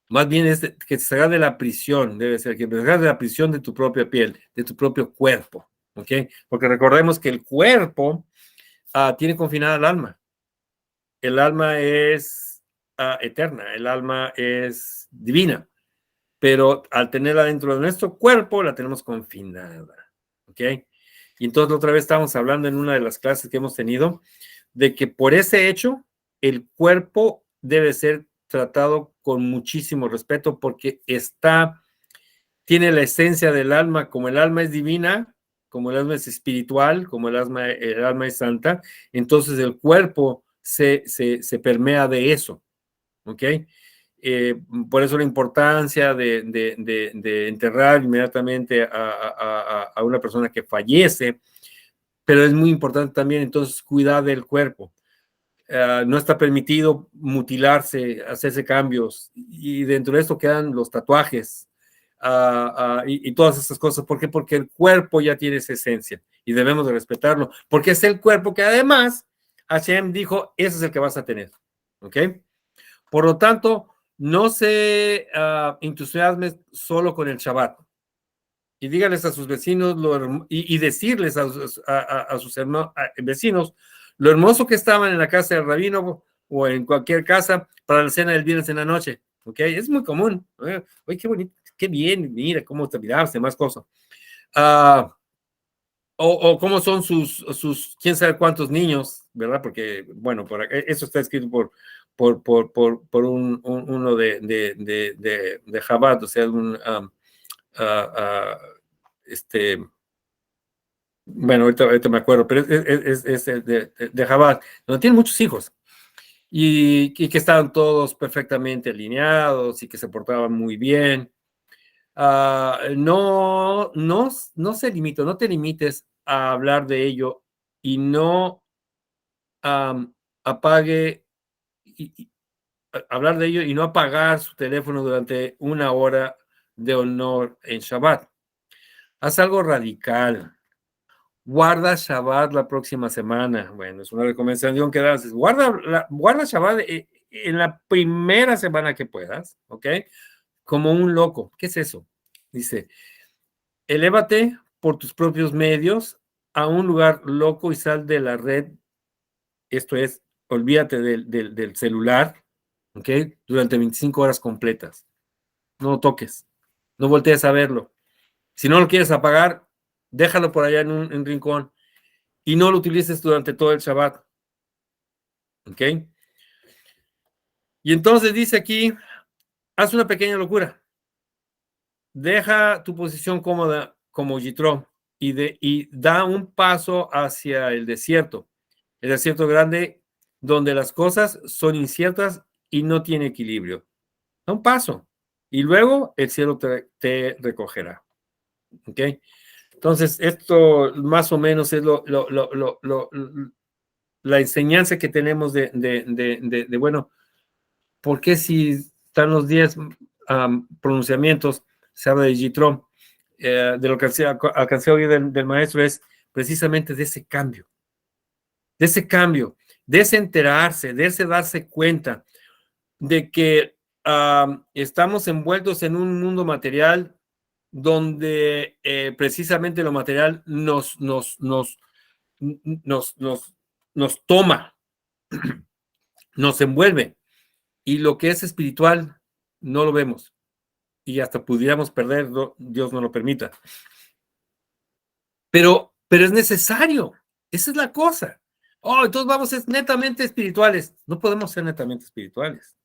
Más bien es que te sacará de la prisión, debe ser que te sacará de la prisión de tu propia piel, de tu propio cuerpo, ¿ok? Porque recordemos que el cuerpo tiene confinada el alma. El alma es eterna, el alma es divina, pero al tenerla dentro de nuestro cuerpo, la tenemos confinada, ¿ok? Y entonces otra vez estamos hablando en una de las clases que hemos tenido, de que por ese hecho, el cuerpo debe ser tratado con muchísimo respeto porque tiene la esencia del alma, como el alma es divina, como el alma es espiritual, como el alma es santa, entonces el cuerpo se permea de eso, ¿ok? Por eso la importancia de enterrar inmediatamente a una persona que fallece, pero es muy importante también entonces cuidar del cuerpo. No está permitido mutilarse, hacerse cambios, y dentro de esto quedan los tatuajes y todas esas cosas. ¿Por qué? Porque el cuerpo ya tiene esa esencia y debemos de respetarlo, porque es el cuerpo que además Hashem dijo, ese es el que vas a tener, ¿ok? Por lo tanto, no se entusiasmes solo con el Shabbat. Y díganles a sus vecinos y decirles a sus vecinos lo hermoso que estaban en la casa del rabino o en cualquier casa para la cena del viernes en la noche. ¿Ok? Es muy común. Oye, qué bonito, qué bien, mira cómo te mirabas, más cosas. O cómo son sus quién sabe cuántos niños, ¿verdad? Porque, bueno, eso está escrito por uno de Chabad, o sea, bueno, ahorita me acuerdo, pero es de Chabad, donde tiene muchos hijos y que estaban todos perfectamente alineados y que se portaban muy bien. No se limitó, no te limites a hablar de ello y no apague hablar de ello y no apagar su teléfono durante 1 hora de honor en Shabbat. Haz algo radical. Guarda Shabbat la próxima semana. Bueno, es una recomendación que das. Guarda Shabbat en la primera semana que puedas, ¿ok? Como un loco. ¿Qué es eso? Dice, elévate por tus propios medios a un lugar loco y sal de la red. Esto es, olvídate del celular, ¿ok? Durante 25 horas completas. No lo toques. No voltees a verlo. Si no lo quieres apagar, déjalo por allá en un rincón y no lo utilices durante todo el Shabbat. ¿Ok? Y entonces dice aquí, haz una pequeña locura. Deja tu posición cómoda como Yitro y da un paso hacia el desierto grande, donde las cosas son inciertas y no tiene equilibrio. Da un paso y luego el cielo te recogerá. ¿Ok? Entonces, esto más o menos es la enseñanza que tenemos de bueno, ¿por qué si están los 10 pronunciamientos, se habla de Yitro, de lo que alcancé a oír del maestro es precisamente de ese cambio, de ese enterarse, de ese darse cuenta de que estamos envueltos en un mundo material donde precisamente lo material nos toma, nos envuelve, y lo que es espiritual no lo vemos, y hasta pudiéramos perderlo, Dios no lo permita. Pero es necesario, esa es la cosa. Oh, entonces vamos a ser netamente espirituales. No podemos ser netamente espirituales.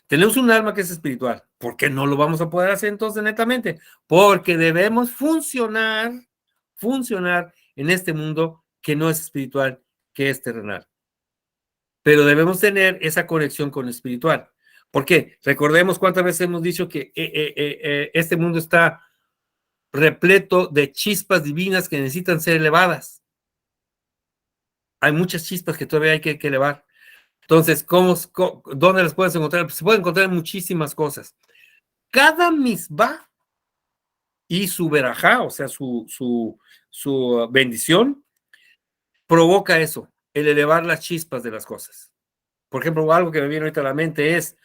Tenemos un alma que es espiritual. ¿Por qué no lo vamos a poder hacer entonces netamente? Porque debemos funcionar en este mundo que no es espiritual, que es terrenal. Pero debemos tener esa conexión con lo espiritual. ¿Por qué? Recordemos cuántas veces hemos dicho que este mundo está repleto de chispas divinas que necesitan ser elevadas. Hay muchas chispas que todavía hay que elevar. Entonces, ¿dónde las puedes encontrar? Pues se pueden encontrar muchísimas cosas. Cada misbah y su verajá, o sea, su bendición, provoca eso, el elevar las chispas de las cosas. Por ejemplo, algo que me viene ahorita a la mente es,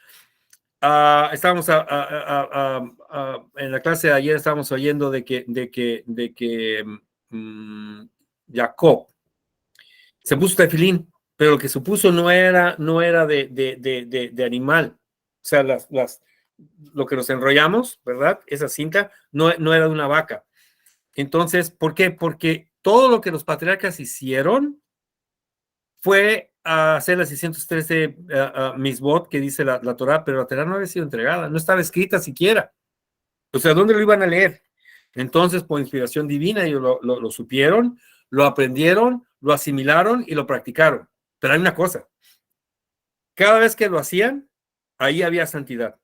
estábamos en la clase de ayer, estábamos oyendo de que Jacob se puso tefilín, pero lo que se puso no era de animal. O sea, lo que nos enrollamos, ¿verdad? Esa cinta no era de una vaca. Entonces, ¿por qué? Porque todo lo que los patriarcas hicieron fue hacer las 613 misbot que dice la Torah, pero la Torah no había sido entregada, no estaba escrita siquiera. O sea, ¿dónde lo iban a leer? Entonces, por inspiración divina, ellos lo supieron, lo aprendieron, lo asimilaron y lo practicaron. Pero hay una cosa, cada vez que lo hacían, ahí había santidad.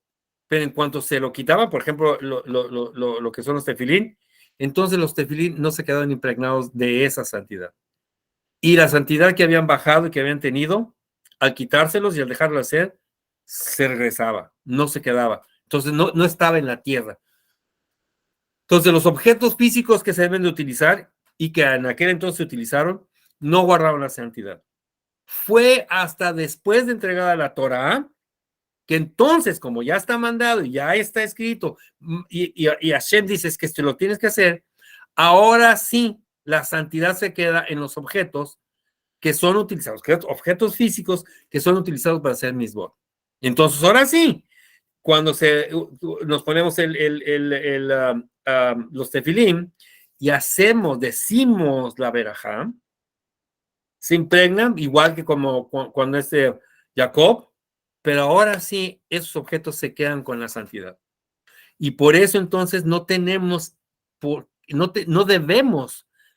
Pero en cuanto se lo quitaban, por ejemplo, lo que son los tefilín, entonces los tefilín no se quedaban impregnados de esa santidad. Y la santidad que habían bajado y que habían tenido, al quitárselos y al dejarlo hacer, se regresaba, no se quedaba. Entonces no estaba en la tierra. Entonces los objetos físicos que se deben de utilizar y que en aquel entonces se utilizaron, no guardaron la santidad. Fue hasta después de entregada la Torah que entonces, como ya está mandado y ya está escrito, y Hashem dice que lo tienes que hacer, ahora sí la santidad se queda en los objetos que son utilizados, objetos físicos que son utilizados para hacer misbot. Entonces, ahora sí, cuando nos ponemos los tefilim y decimos la verajá, se impregnan, igual que como cuando es Jacob, pero ahora sí, esos objetos se quedan con la santidad. Y por eso entonces no debemos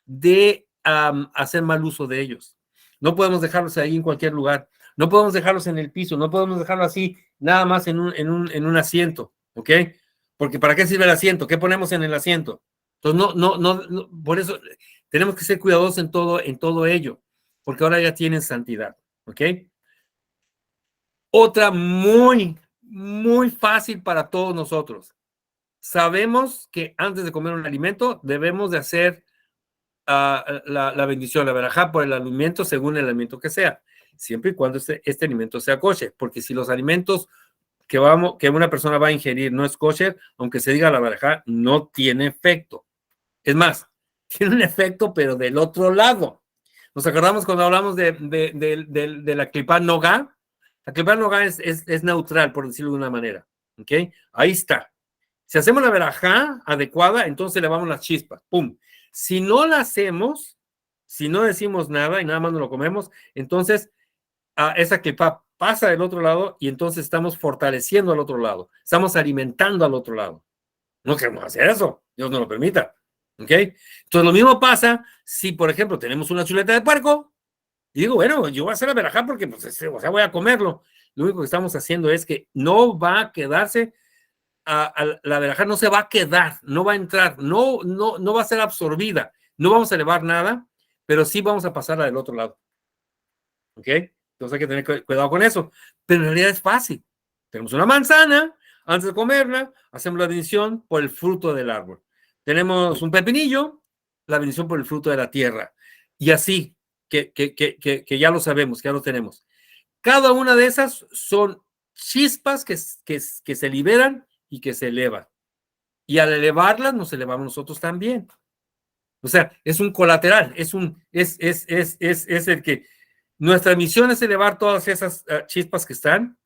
de hacer mal uso de ellos. No podemos dejarlos ahí en cualquier lugar. No podemos dejarlos en el piso. No podemos dejarlo así, nada más en un asiento. ¿Ok? Porque ¿para qué sirve el asiento? ¿Qué ponemos en el asiento? Entonces, no, por eso tenemos que ser cuidadosos en todo ello. Porque ahora ya tienen santidad. ¿Ok? Otra muy, muy fácil para todos nosotros. Sabemos que antes de comer un alimento debemos de hacer la bendición, la verajá por el alimento según el alimento que sea, siempre y cuando este alimento sea kosher, porque si los alimentos que una persona va a ingerir no es kosher, aunque se diga la verajá, no tiene efecto. Es más, tiene un efecto, pero del otro lado. ¿Nos acordamos cuando hablamos de la clipá nogá? La clipá nogá es neutral, por decirlo de una manera. ¿Ok? Ahí está. Si hacemos la verajá adecuada, entonces le vamos las chispas. ¡Pum! Si no la hacemos, si no decimos nada y nada más nos lo comemos, entonces esa clipá pasa del otro lado y entonces estamos fortaleciendo al otro lado. Estamos alimentando al otro lado. No queremos hacer eso. Dios no lo permita. ¿Ok? Entonces lo mismo pasa si, por ejemplo, tenemos una chuleta de puerco y digo, bueno, yo voy a hacer la verajá porque, pues, o sea, voy a comerlo. Lo único que estamos haciendo es que no va a quedarse, la verajá no se va a quedar, no va a entrar, no va a ser absorbida, no vamos a elevar nada, pero sí vamos a pasarla del otro lado. ¿Ok? Entonces hay que tener cuidado con eso. Pero en realidad es fácil. Tenemos una manzana, antes de comerla, hacemos la bendición por el fruto del árbol. Tenemos un pepinillo, la bendición por el fruto de la tierra. Y así, que ya lo sabemos, que ya lo tenemos. Cada una de esas son chispas que se liberan y que se elevan. Y al elevarlas, nos elevamos nosotros también. O sea, es un colateral, es el que nuestra misión es elevar todas esas chispas que están,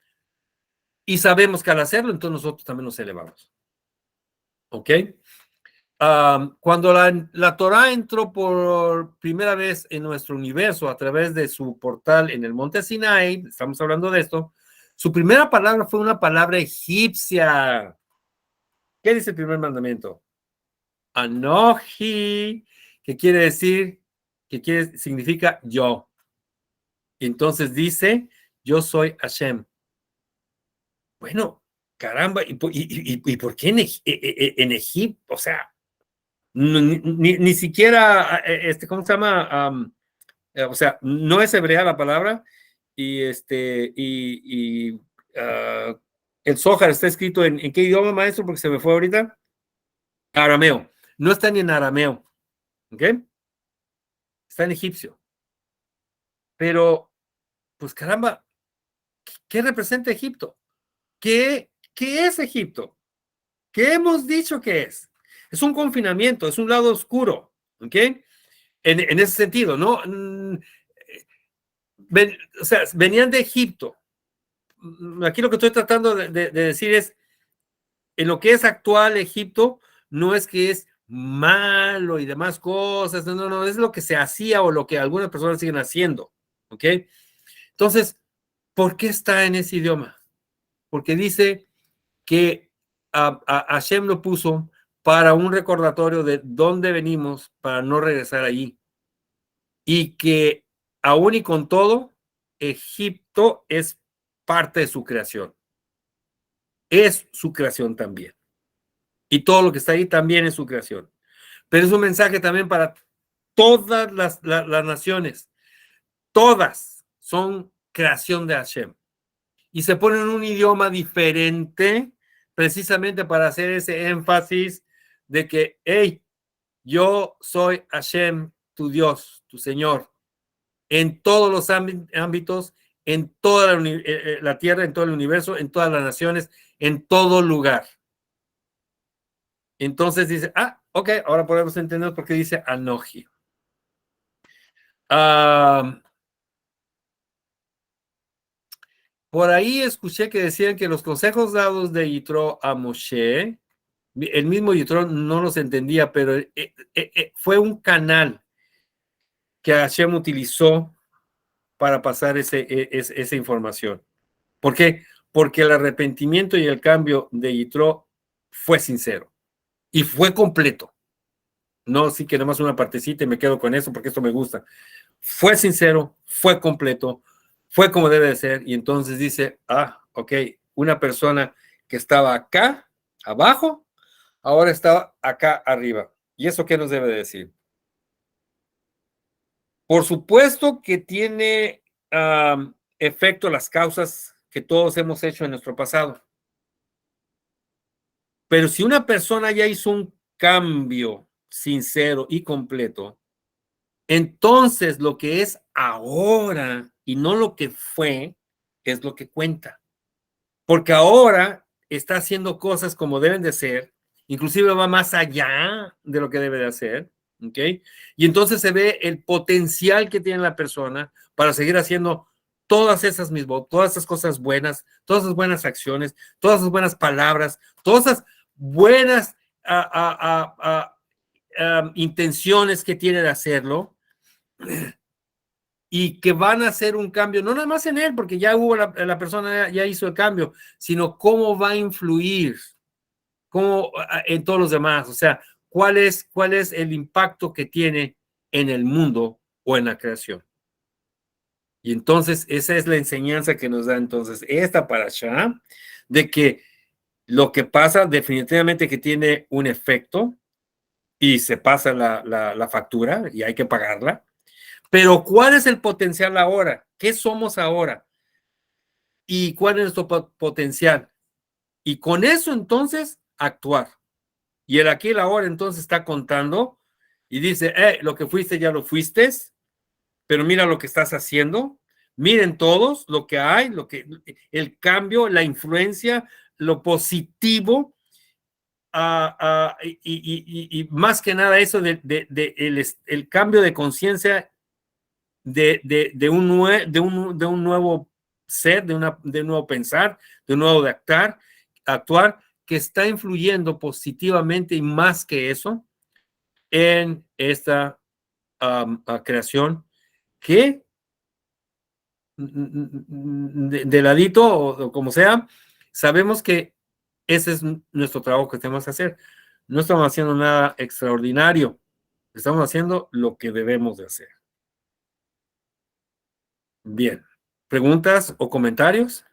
y sabemos que al hacerlo, entonces nosotros también nos elevamos. ¿Ok? Cuando la Torah entró por primera vez en nuestro universo a través de su portal en el monte Sinai, estamos hablando de esto, su primera palabra fue una palabra egipcia. ¿Qué dice el primer mandamiento? Anoji, que quiere decir, significa yo. Entonces dice, yo soy Hashem. Bueno, caramba, ¿y por qué en Egipto? O sea, ni siquiera, ¿cómo se llama? O sea, no es hebrea la palabra, y el Zohar está escrito ¿en qué idioma, maestro? Porque se me fue ahorita. Arameo. No está ni en arameo, ¿ok? Está en egipcio. Pero, pues caramba, ¿qué representa Egipto? ¿Qué es Egipto? ¿Qué hemos dicho que es? Es un confinamiento, es un lado oscuro, ¿ok? En ese sentido, ¿no? O sea, venían de Egipto. Aquí lo que estoy tratando de decir es, en lo que es actual Egipto, no es que es malo y demás cosas, no, es lo que se hacía o lo que algunas personas siguen haciendo, ¿ok? Entonces, ¿por qué está en ese idioma? Porque dice que Hashem lo puso para un recordatorio de dónde venimos, para no regresar allí. Y que aún y con todo, Egipto es parte de su creación. Es su creación también. Y todo lo que está ahí también es su creación. Pero es un mensaje también para todas las naciones. Todas son creación de Hashem. Y se pone en un idioma diferente precisamente para hacer ese énfasis de que, hey, yo soy Hashem, tu Dios, tu Señor, en todos los ámbitos, en toda la tierra, en todo el universo, en todas las naciones, en todo lugar. Entonces dice, ok, ahora podemos entender por qué dice Anoji. Por ahí escuché que decían que los consejos dados de Yitro a Moshe, el mismo Yitro no los entendía, pero fue un canal que Hashem utilizó para pasar esa información. ¿Por qué? Porque el arrepentimiento y el cambio de Yitro fue sincero y fue completo. No, sí que nomás una partecita y me quedo con eso porque esto me gusta. Fue sincero, fue completo, fue como debe de ser. Y entonces dice, ok, una persona que estaba acá, abajo, ahora está acá arriba. ¿Y eso qué nos debe de decir? Por supuesto que tiene efecto las causas que todos hemos hecho en nuestro pasado. Pero si una persona ya hizo un cambio sincero y completo, entonces lo que es ahora y no lo que fue es lo que cuenta. Porque ahora está haciendo cosas como deben de ser, inclusive va más allá de lo que debe de hacer, ¿ok? Y entonces se ve el potencial que tiene la persona para seguir haciendo todas esas cosas buenas, todas esas buenas acciones, todas esas buenas palabras, todas esas buenas intenciones que tiene de hacerlo, y que van a hacer un cambio, no nada más en él, porque ya hubo la persona, ya hizo el cambio, sino cómo va a influir en todos los demás. O sea, cuál es el impacto que tiene en el mundo o en la creación. Y entonces, esa es la enseñanza que nos da entonces esta parashá, de que lo que pasa definitivamente que tiene un efecto y se pasa la factura y hay que pagarla. Pero ¿cuál es el potencial ahora? ¿Qué somos ahora? ¿Y cuál es nuestro potencial? Y con eso entonces actuar. Y el aquí y el ahora entonces está contando y dice, lo que fuiste ya lo fuiste, pero mira lo que estás haciendo. Miren todos lo que hay, el cambio, la influencia, lo positivo, y más que nada eso el cambio de conciencia de un nuevo ser, de un nuevo pensar, de un nuevo actuar, que está influyendo positivamente y más que eso en esta creación que de ladito o como sea, sabemos que ese es nuestro trabajo que tenemos que hacer. No estamos haciendo nada extraordinario, estamos haciendo lo que debemos de hacer. Bien, ¿preguntas o comentarios?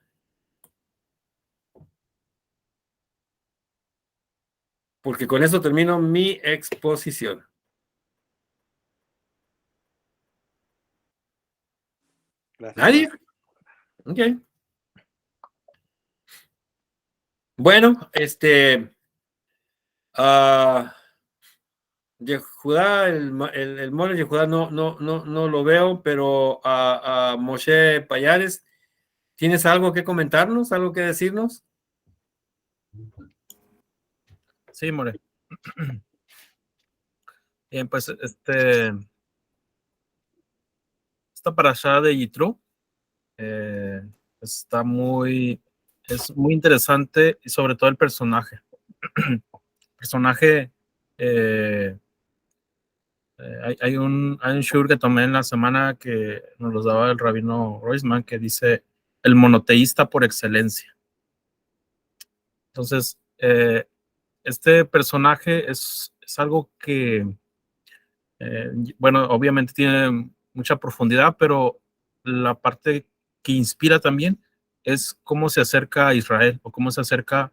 Porque con eso termino mi exposición.
Gracias.
¿Nadie? Ok. Bueno, Yehudá, el mole de Yehudá no lo veo, pero a Moshe Payares, ¿tienes algo que comentarnos, algo que decirnos?
Sí, More. Bien, pues esta parashá de Yitro es muy interesante y sobre todo el personaje. Personaje, hay un shur que tomé en la semana que nos los daba el rabino Roisman que dice el monoteísta por excelencia. Entonces, este personaje es algo que bueno, obviamente tiene mucha profundidad, pero la parte que inspira también es cómo se acerca a Israel o cómo se acerca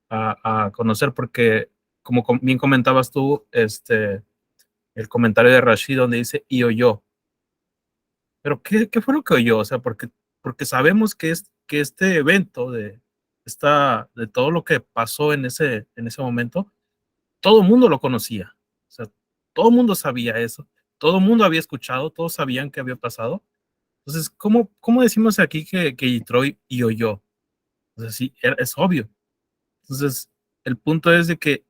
a conocer, porque como bien comentabas tú, el comentario de Rashid donde dice y oyó. Pero ¿qué fue lo que oyó? O sea, porque sabemos que este evento de todo lo que pasó en ese momento, todo el mundo lo conocía. O sea, todo el mundo sabía eso. Todo el mundo había escuchado, todos sabían qué había pasado. Entonces, ¿cómo decimos aquí que Troy y oyó? O sea, sí, es obvio. Entonces, el punto es de que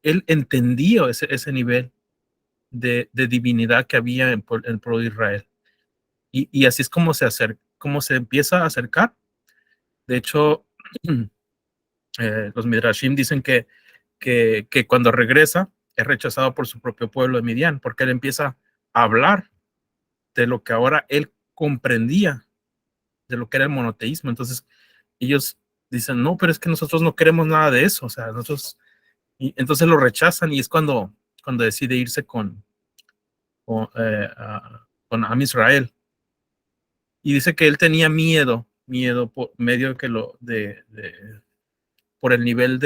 él entendía ese nivel de divinidad que había en el pueblo de Israel. Y así es como cómo se empieza a acercar. De hecho, los Midrashim dicen que cuando regresa es rechazado por su propio pueblo de Midian, porque él empieza a hablar de lo que ahora él comprendía, de lo que era el monoteísmo. Entonces ellos dicen, no, pero es que nosotros no queremos nada de eso, o sea, y entonces lo rechazan y es cuando decide irse con Am Israel. Y dice que él tenía miedo por medio por el nivel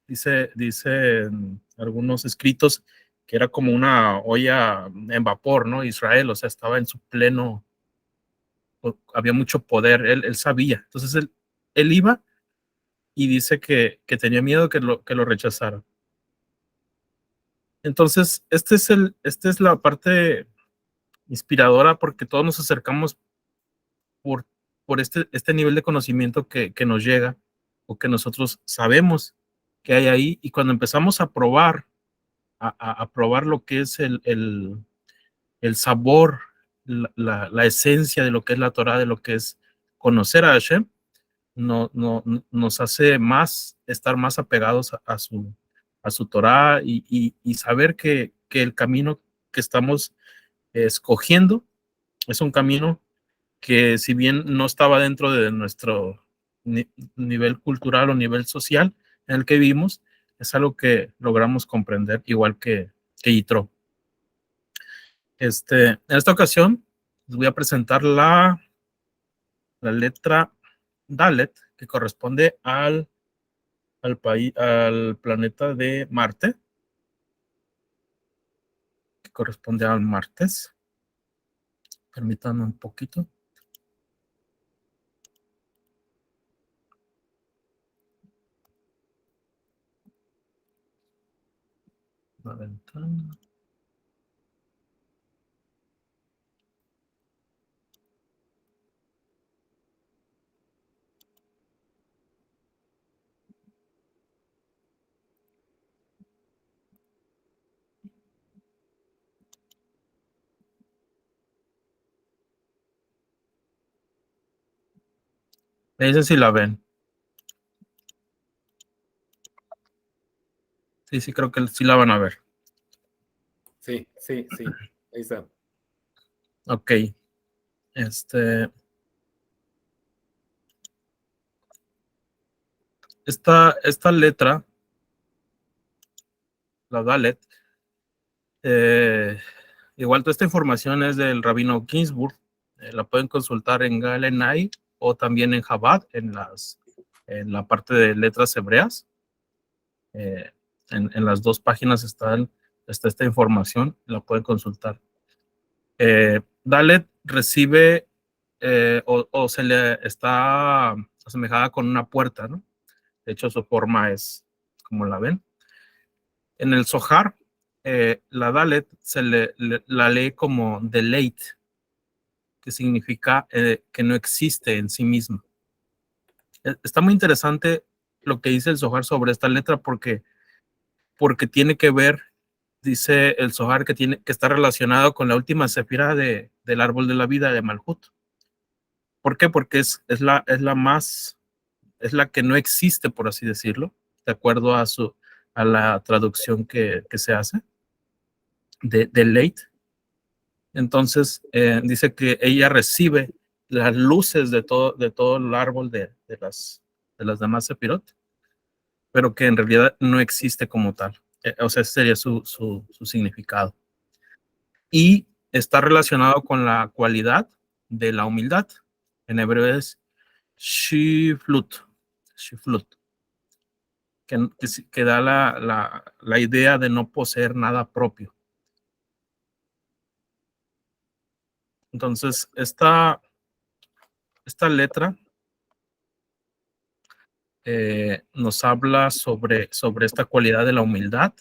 dice algunos escritos que era como una olla en vapor, ¿no? Israel, o sea, estaba en su pleno había mucho poder, él sabía. Entonces él iba y dice que tenía miedo que lo rechazaran. Entonces, esta es la parte inspiradora, porque todos nos acercamos por este nivel de conocimiento que nos llega, o que nosotros sabemos que hay ahí, y cuando empezamos a probar, a probar lo que es el sabor, la esencia de lo que es la Torah, de lo que es conocer a Hashem, nos hace estar más apegados a su Torah, y saber que el camino que estamos escogiendo es un camino que, si bien no estaba dentro de nuestro nivel cultural o nivel social en el que vivimos, es algo que logramos comprender, igual que Yitro. En esta ocasión les voy a presentar la letra Dalet, que corresponde al planeta de Marte, que corresponde al martes. Permítanme un poquito. La ventana. Me dicen si la ven. Sí, creo que sí la van a ver.
Sí. Ahí está.
Ok. Esta letra, la Dalet, igual toda esta información es del Rabino Ginsburg. La pueden consultar en Galenai o también en Chabad, en la parte de letras hebreas. En las dos páginas está esta información, la pueden consultar. Dalet recibe o se le está asemejada con una puerta, ¿no? De hecho, su forma es como la ven. En el Zohar, la Dalet la lee como deleit, que significa que no existe en sí mismo. Está muy interesante lo que dice el Zohar sobre esta letra, porque tiene que ver, dice el Zohar, que está relacionado con la última sefira del árbol de la vida de Malhut. ¿Por qué? Porque es la que no existe, por así decirlo, de acuerdo a la traducción que se hace de Leit. Entonces, dice que ella recibe las luces de todo el árbol de las demás sefirot, pero que en realidad no existe como tal. O sea, ese sería su significado. Y está relacionado con la cualidad de la humildad. En hebreo es shiflut, que da la idea de no poseer nada propio. Entonces, esta letra nos habla sobre esta cualidad de la humildad,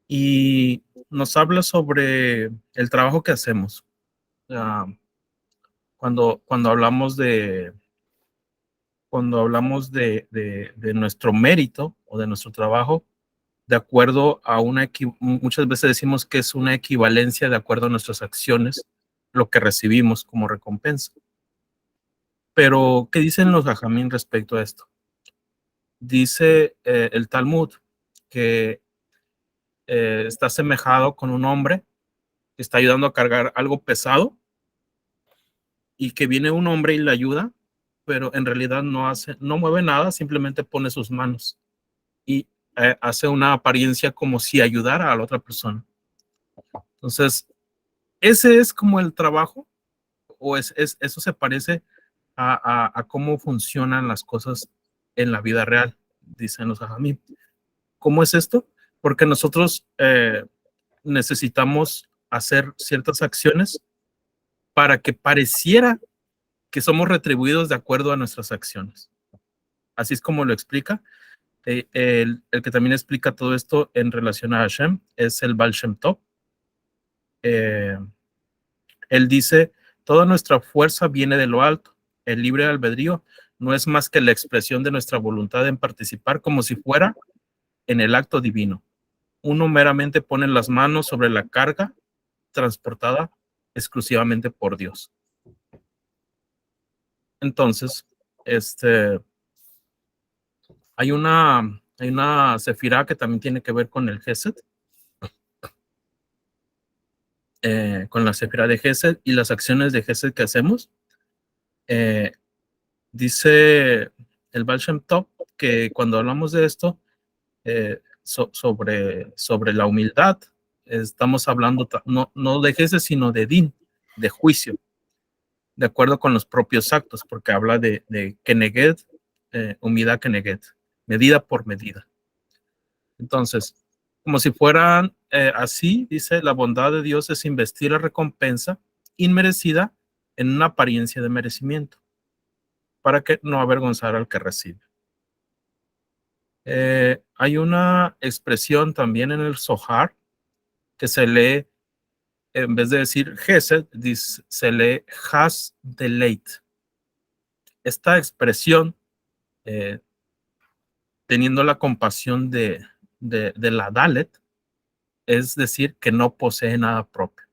y nos habla sobre el trabajo que hacemos. Cuando hablamos de nuestro mérito o de nuestro trabajo, de acuerdo a muchas veces decimos que es una equivalencia de acuerdo a nuestras acciones, lo que recibimos como recompensa. Pero, ¿qué dicen los Jajamín respecto a esto? Dice el Talmud que está asemejado con un hombre que está ayudando a cargar algo pesado, y que viene un hombre y le ayuda, pero en realidad no mueve nada, simplemente pone sus manos y hace una apariencia como si ayudara a la otra persona. Entonces, ese es como el trabajo, o eso se parece a cómo funcionan las cosas en la vida real, dicen los ajamí. ¿Cómo es esto? Porque nosotros necesitamos hacer ciertas acciones para que pareciera que somos retribuidos de acuerdo a nuestras acciones. Así es como lo explica. El que también explica todo esto en relación a Hashem es el Baal Shem Tov. Él dice, toda nuestra fuerza viene de lo alto. El libre albedrío no es más que la expresión de nuestra voluntad en participar como si fuera en el acto divino. Uno meramente pone las manos sobre la carga transportada exclusivamente por Dios. Entonces, hay una sefirá que también tiene que ver con el Gesed, con la sefirá de Gesed y las acciones de Gesed que hacemos. Dice el Baal Shem Tov que cuando hablamos de esto, sobre la humildad, estamos hablando no de Gesed, sino de Din, de juicio, de acuerdo con los propios actos, porque habla de Keneged, humildad Keneged, medida por medida. Entonces, como si fueran así, dice, la bondad de Dios es investir la recompensa inmerecida en una apariencia de merecimiento, para que no avergonzar al que recibe. Hay una expresión también en el Zohar que se lee, en vez de decir Gesed, se lee Has Deleit. Esta expresión, teniendo la compasión de la Dalet, es decir, que no posee nada propio.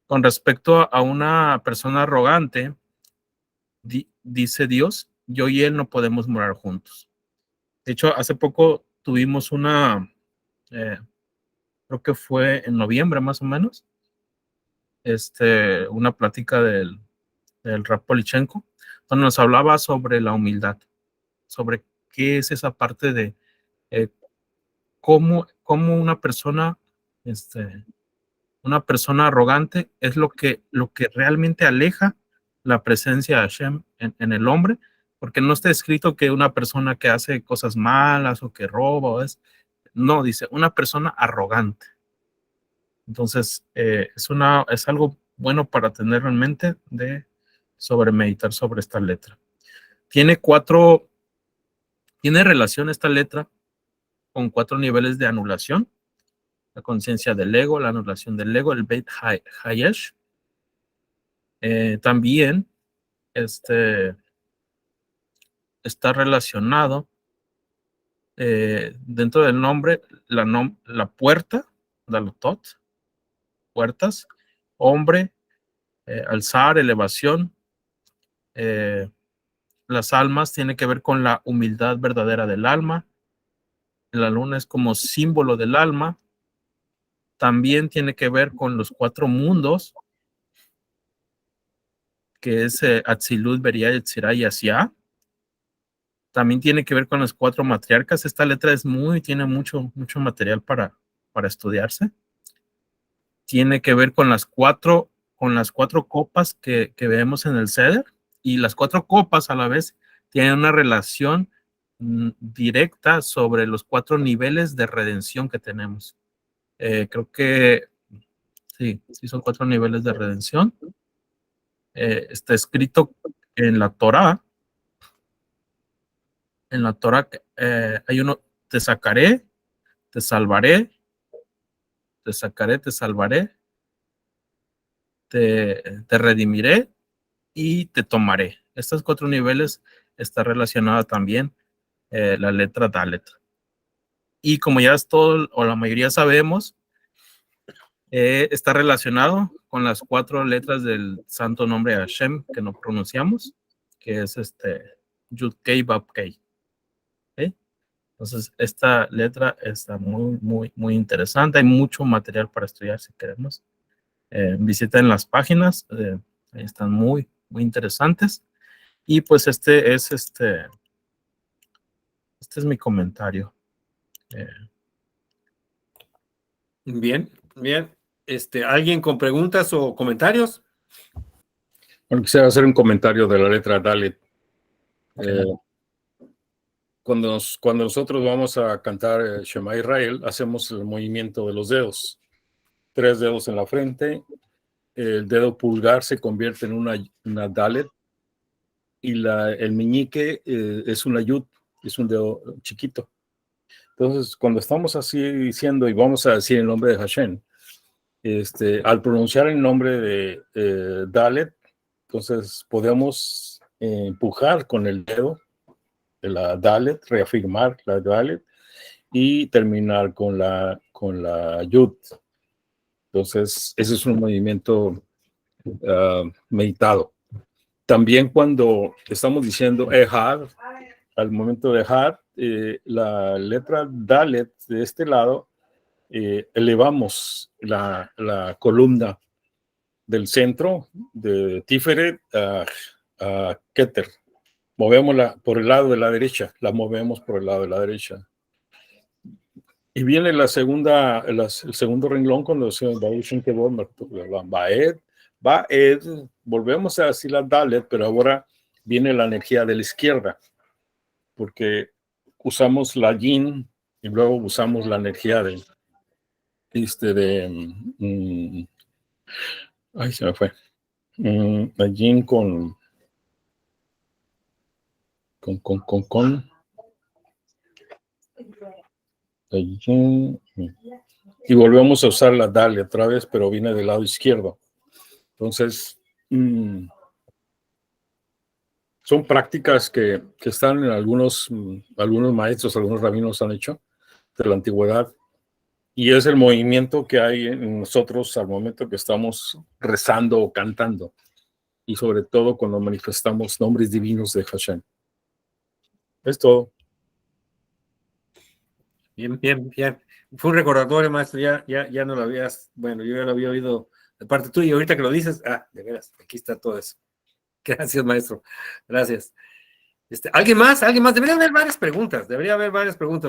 Con respecto a una persona arrogante, dice Dios, yo y él no podemos morar juntos. De hecho, hace poco tuvimos creo que fue en noviembre más o menos, una plática del Rab Polichenko, donde nos hablaba sobre la humildad, sobre qué es esa parte de cómo una persona arrogante es lo que realmente aleja la presencia de Hashem en el hombre, porque no está escrito que una persona que hace cosas malas o que roba, no, dice una persona arrogante. Entonces, es algo bueno para tener en mente meditar sobre esta letra. Tiene relación esta letra con 4 niveles de anulación: la conciencia del ego, la anulación del ego, el Beit Hayesh. También está relacionado dentro del nombre la puerta, Dalotot, puertas, hombre, alzar, elevación. Las almas tiene que ver con la humildad verdadera del alma. La luna es como símbolo del alma. También tiene que ver con los 4 mundos, que es Atzilut, Beria, Yetzirah y Asiá. También tiene que ver con las 4 matriarcas. Esta letra tiene mucho material para estudiarse. Tiene que ver con las 4 copas que vemos en el Seder, y las 4 copas a la vez tienen una relación directa sobre los 4 niveles de redención que tenemos. Creo que sí son 4 niveles de redención. Está escrito en la Torá. En la Torá hay uno: te sacaré, te salvaré, te sacaré, te salvaré, te redimiré y te tomaré. Estos 4 niveles está relacionada también la letra Dalet. Y como ya es todo, o la mayoría sabemos, está relacionado con las 4 letras del santo nombre Hashem que no pronunciamos, que es Yud Kei Vav Kei. ¿Okay? Entonces, esta letra está muy interesante. Hay mucho material para estudiar si queremos. Visiten las páginas, ahí están muy interesantes. Y pues este es mi comentario.
Bien. ¿Alguien con preguntas o comentarios?
Bueno, quisiera hacer un comentario de la letra Dalet. Cuando nosotros vamos a cantar Shema Israel, hacemos el movimiento de los dedos. 3 dedos en la frente el dedo pulgar se convierte en una Dalet y el meñique es una Yud, es un dedo chiquito. Entonces, cuando estamos así diciendo y vamos a decir el nombre de Hashem, al pronunciar el nombre de Dalet, entonces podemos empujar con el dedo de la Dalet, reafirmar la Dalet y terminar con la Yud. Entonces, ese es un movimiento meditado. También cuando estamos diciendo Ehad, al momento de Ehad, la letra Dalet de este lado, elevamos la columna del centro de Tiferet a Keter. Movémosla por el lado de la derecha, la movemos por el lado de la derecha. Y viene el segundo renglón cuando se Baed, volvemos a decir la Dalet, pero ahora viene la energía de la izquierda, porque usamos la Yin y luego usamos la energía ay, se me fue. La Yin con y volvemos a usar la Dalet otra vez, pero viene del lado izquierdo. Entonces, son prácticas que están en algunos maestros, algunos rabinos han hecho de la antigüedad, y es el movimiento que hay en nosotros al momento que estamos rezando o cantando, y sobre todo cuando manifestamos nombres divinos de Hashem. Es todo.
Bien, bien, bien. Fue un recordatorio, maestro, ya no lo habías, bueno, yo ya lo había oído de parte tuya, y ahorita que lo dices, de veras, aquí está todo eso. Gracias, maestro. Gracias. ¿Alguien más? Debería haber varias preguntas.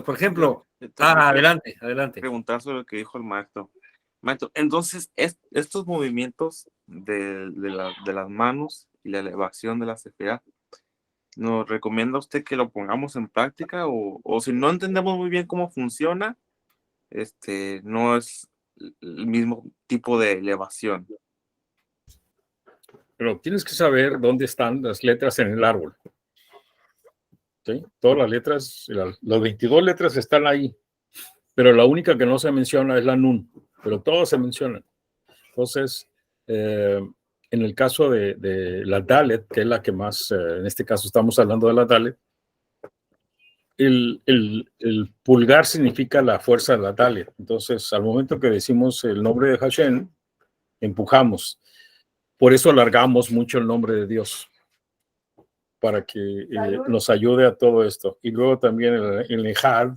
Por ejemplo, adelante.
Preguntar sobre lo que dijo el maestro. Maestro, entonces, estos movimientos de las manos y la elevación de la sefirá, ¿nos recomienda usted que lo pongamos en práctica? O si no entendemos muy bien cómo funciona, no es el mismo tipo de elevación.
Pero tienes que saber dónde están las letras en el árbol. ¿Sí? Todas las letras, las 22 letras están ahí, pero la única que no se menciona es la Nun, pero todas se mencionan. Entonces, en el caso de la Dalet, que es la que más, en este caso estamos hablando de la Dalet, el pulgar significa la fuerza de la Dalet. Entonces, al momento que decimos el nombre de Hashem, empujamos. Por eso alargamos mucho el nombre de Dios, para que nos ayude a todo esto. Y luego también el Ehad,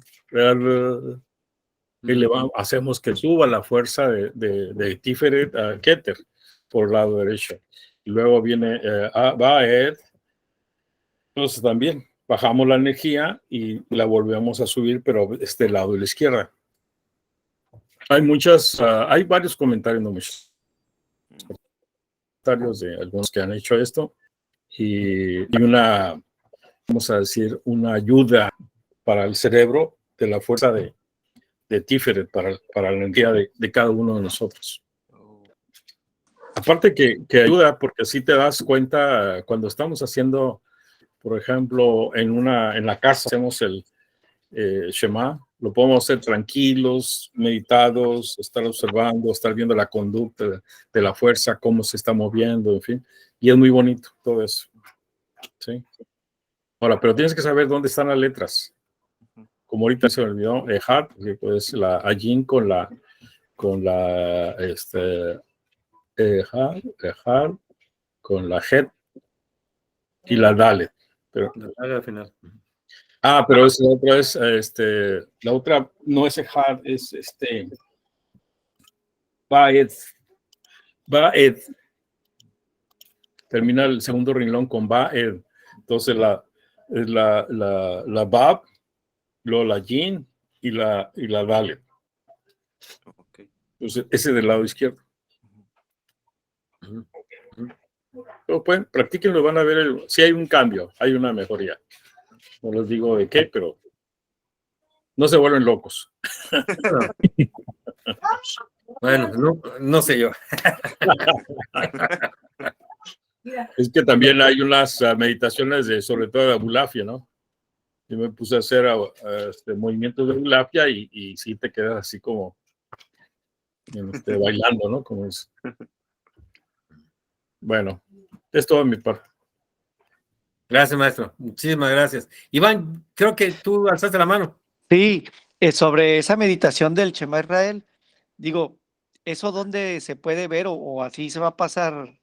hacemos que suba la fuerza de Tiferet a Keter por el lado derecho. Y luego viene Baed. Entonces también bajamos la energía y la volvemos a subir, pero este lado de la izquierda. Hay varios comentarios, no muchos comentarios de algunos que han hecho esto, y una, vamos a decir, una ayuda para el cerebro de la fuerza de Tiferet para la energía de cada uno de nosotros. Aparte que ayuda, porque así te das cuenta cuando estamos haciendo, por ejemplo, en la casa hacemos el Shema, lo podemos hacer tranquilos, meditados, estar observando, estar viendo la conducta de la fuerza, cómo se está moviendo, en fin, y es muy bonito todo eso. ¿Sí? Ahora, pero tienes que saber dónde están las letras. Como ahorita se me olvidó, Ehad, pues la Ayin con la Ehad, con la Het y la Dalet. Pero,
al final.
pero esa otra es, la otra no es Ehad, es Baed. Termina el segundo renglón con Baed. Entonces la Bab, luego la Yin y la Dalet.
Okay.
Entonces ese del lado izquierdo. Pero pueden, practíquenlo, van a ver si hay un cambio, hay una mejoría. No les digo de qué, pero no se vuelven locos.
Bueno, no sé yo.
Es que también hay unas meditaciones sobre todo de Abulafia, ¿no? Yo me puse a hacer movimientos de Abulafia y sí te quedas así como bailando, ¿no? Como es. Bueno, es todo de mi parte.
Gracias, maestro. Muchísimas gracias. Iván, creo que tú alzaste la mano.
Sí, sobre esa meditación del Shema Israel, digo, ¿eso dónde se puede ver o así se va a pasar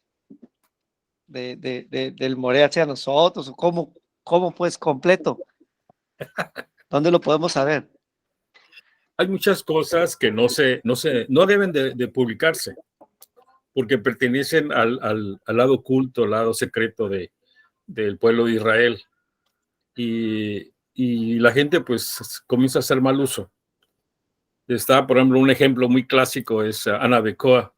del Moré hacia nosotros? ¿O cómo pues completo? ¿Dónde lo podemos saber?
Hay muchas cosas que no deben de publicarse, porque pertenecen al lado oculto, al lado secreto del pueblo de Israel. Y la gente pues comienza a hacer mal uso. Está, por ejemplo, un ejemplo muy clásico es Ana Becoa.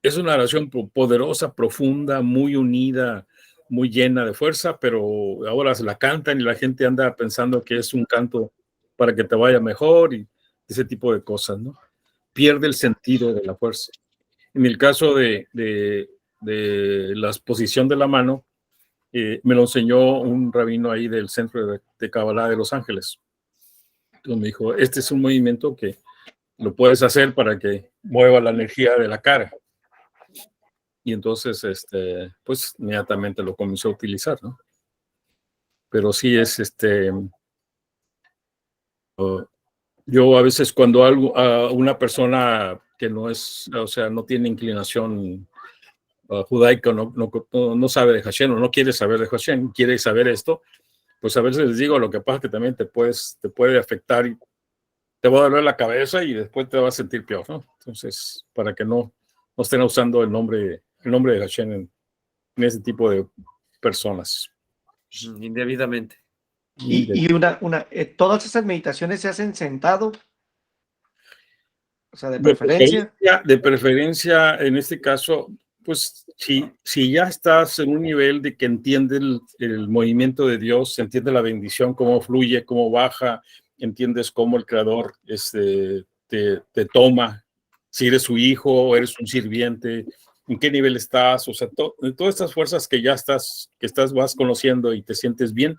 Es una oración poderosa, profunda, muy unida, muy llena de fuerza, pero ahora se la cantan y la gente anda pensando que es un canto para que te vaya mejor y ese tipo de cosas, ¿no? Pierde el sentido de la fuerza. En el caso de la exposición de la mano, me lo enseñó un rabino ahí del Centro de Kabbalah de Los Ángeles. Entonces me dijo, este es un movimiento que lo puedes hacer para que mueva la energía de la cara. Y entonces, pues inmediatamente lo comenzó a utilizar, ¿no? Pero sí es, yo a veces cuando a una persona que no es, o sea, no tiene inclinación judaica, no sabe de Hashem o no quiere saber de Hashem, quiere saber esto, pues a veces les digo, lo que pasa es que también te puede afectar y te va a doler la cabeza y después te vas a sentir peor, ¿no? Entonces, para que no estén usando el nombre de Hashem en ese tipo de personas.
Indebidamente.
Y todas esas meditaciones se hacen sentado, o sea, de preferencia.
De preferencia, en este caso, pues si ya estás en un nivel de que entiende el movimiento de Dios, entiende la bendición, cómo fluye, cómo baja, entiendes cómo el Creador te toma, si eres su hijo o eres un sirviente, en qué nivel estás, o sea, todas estas fuerzas que ya vas conociendo y te sientes bien,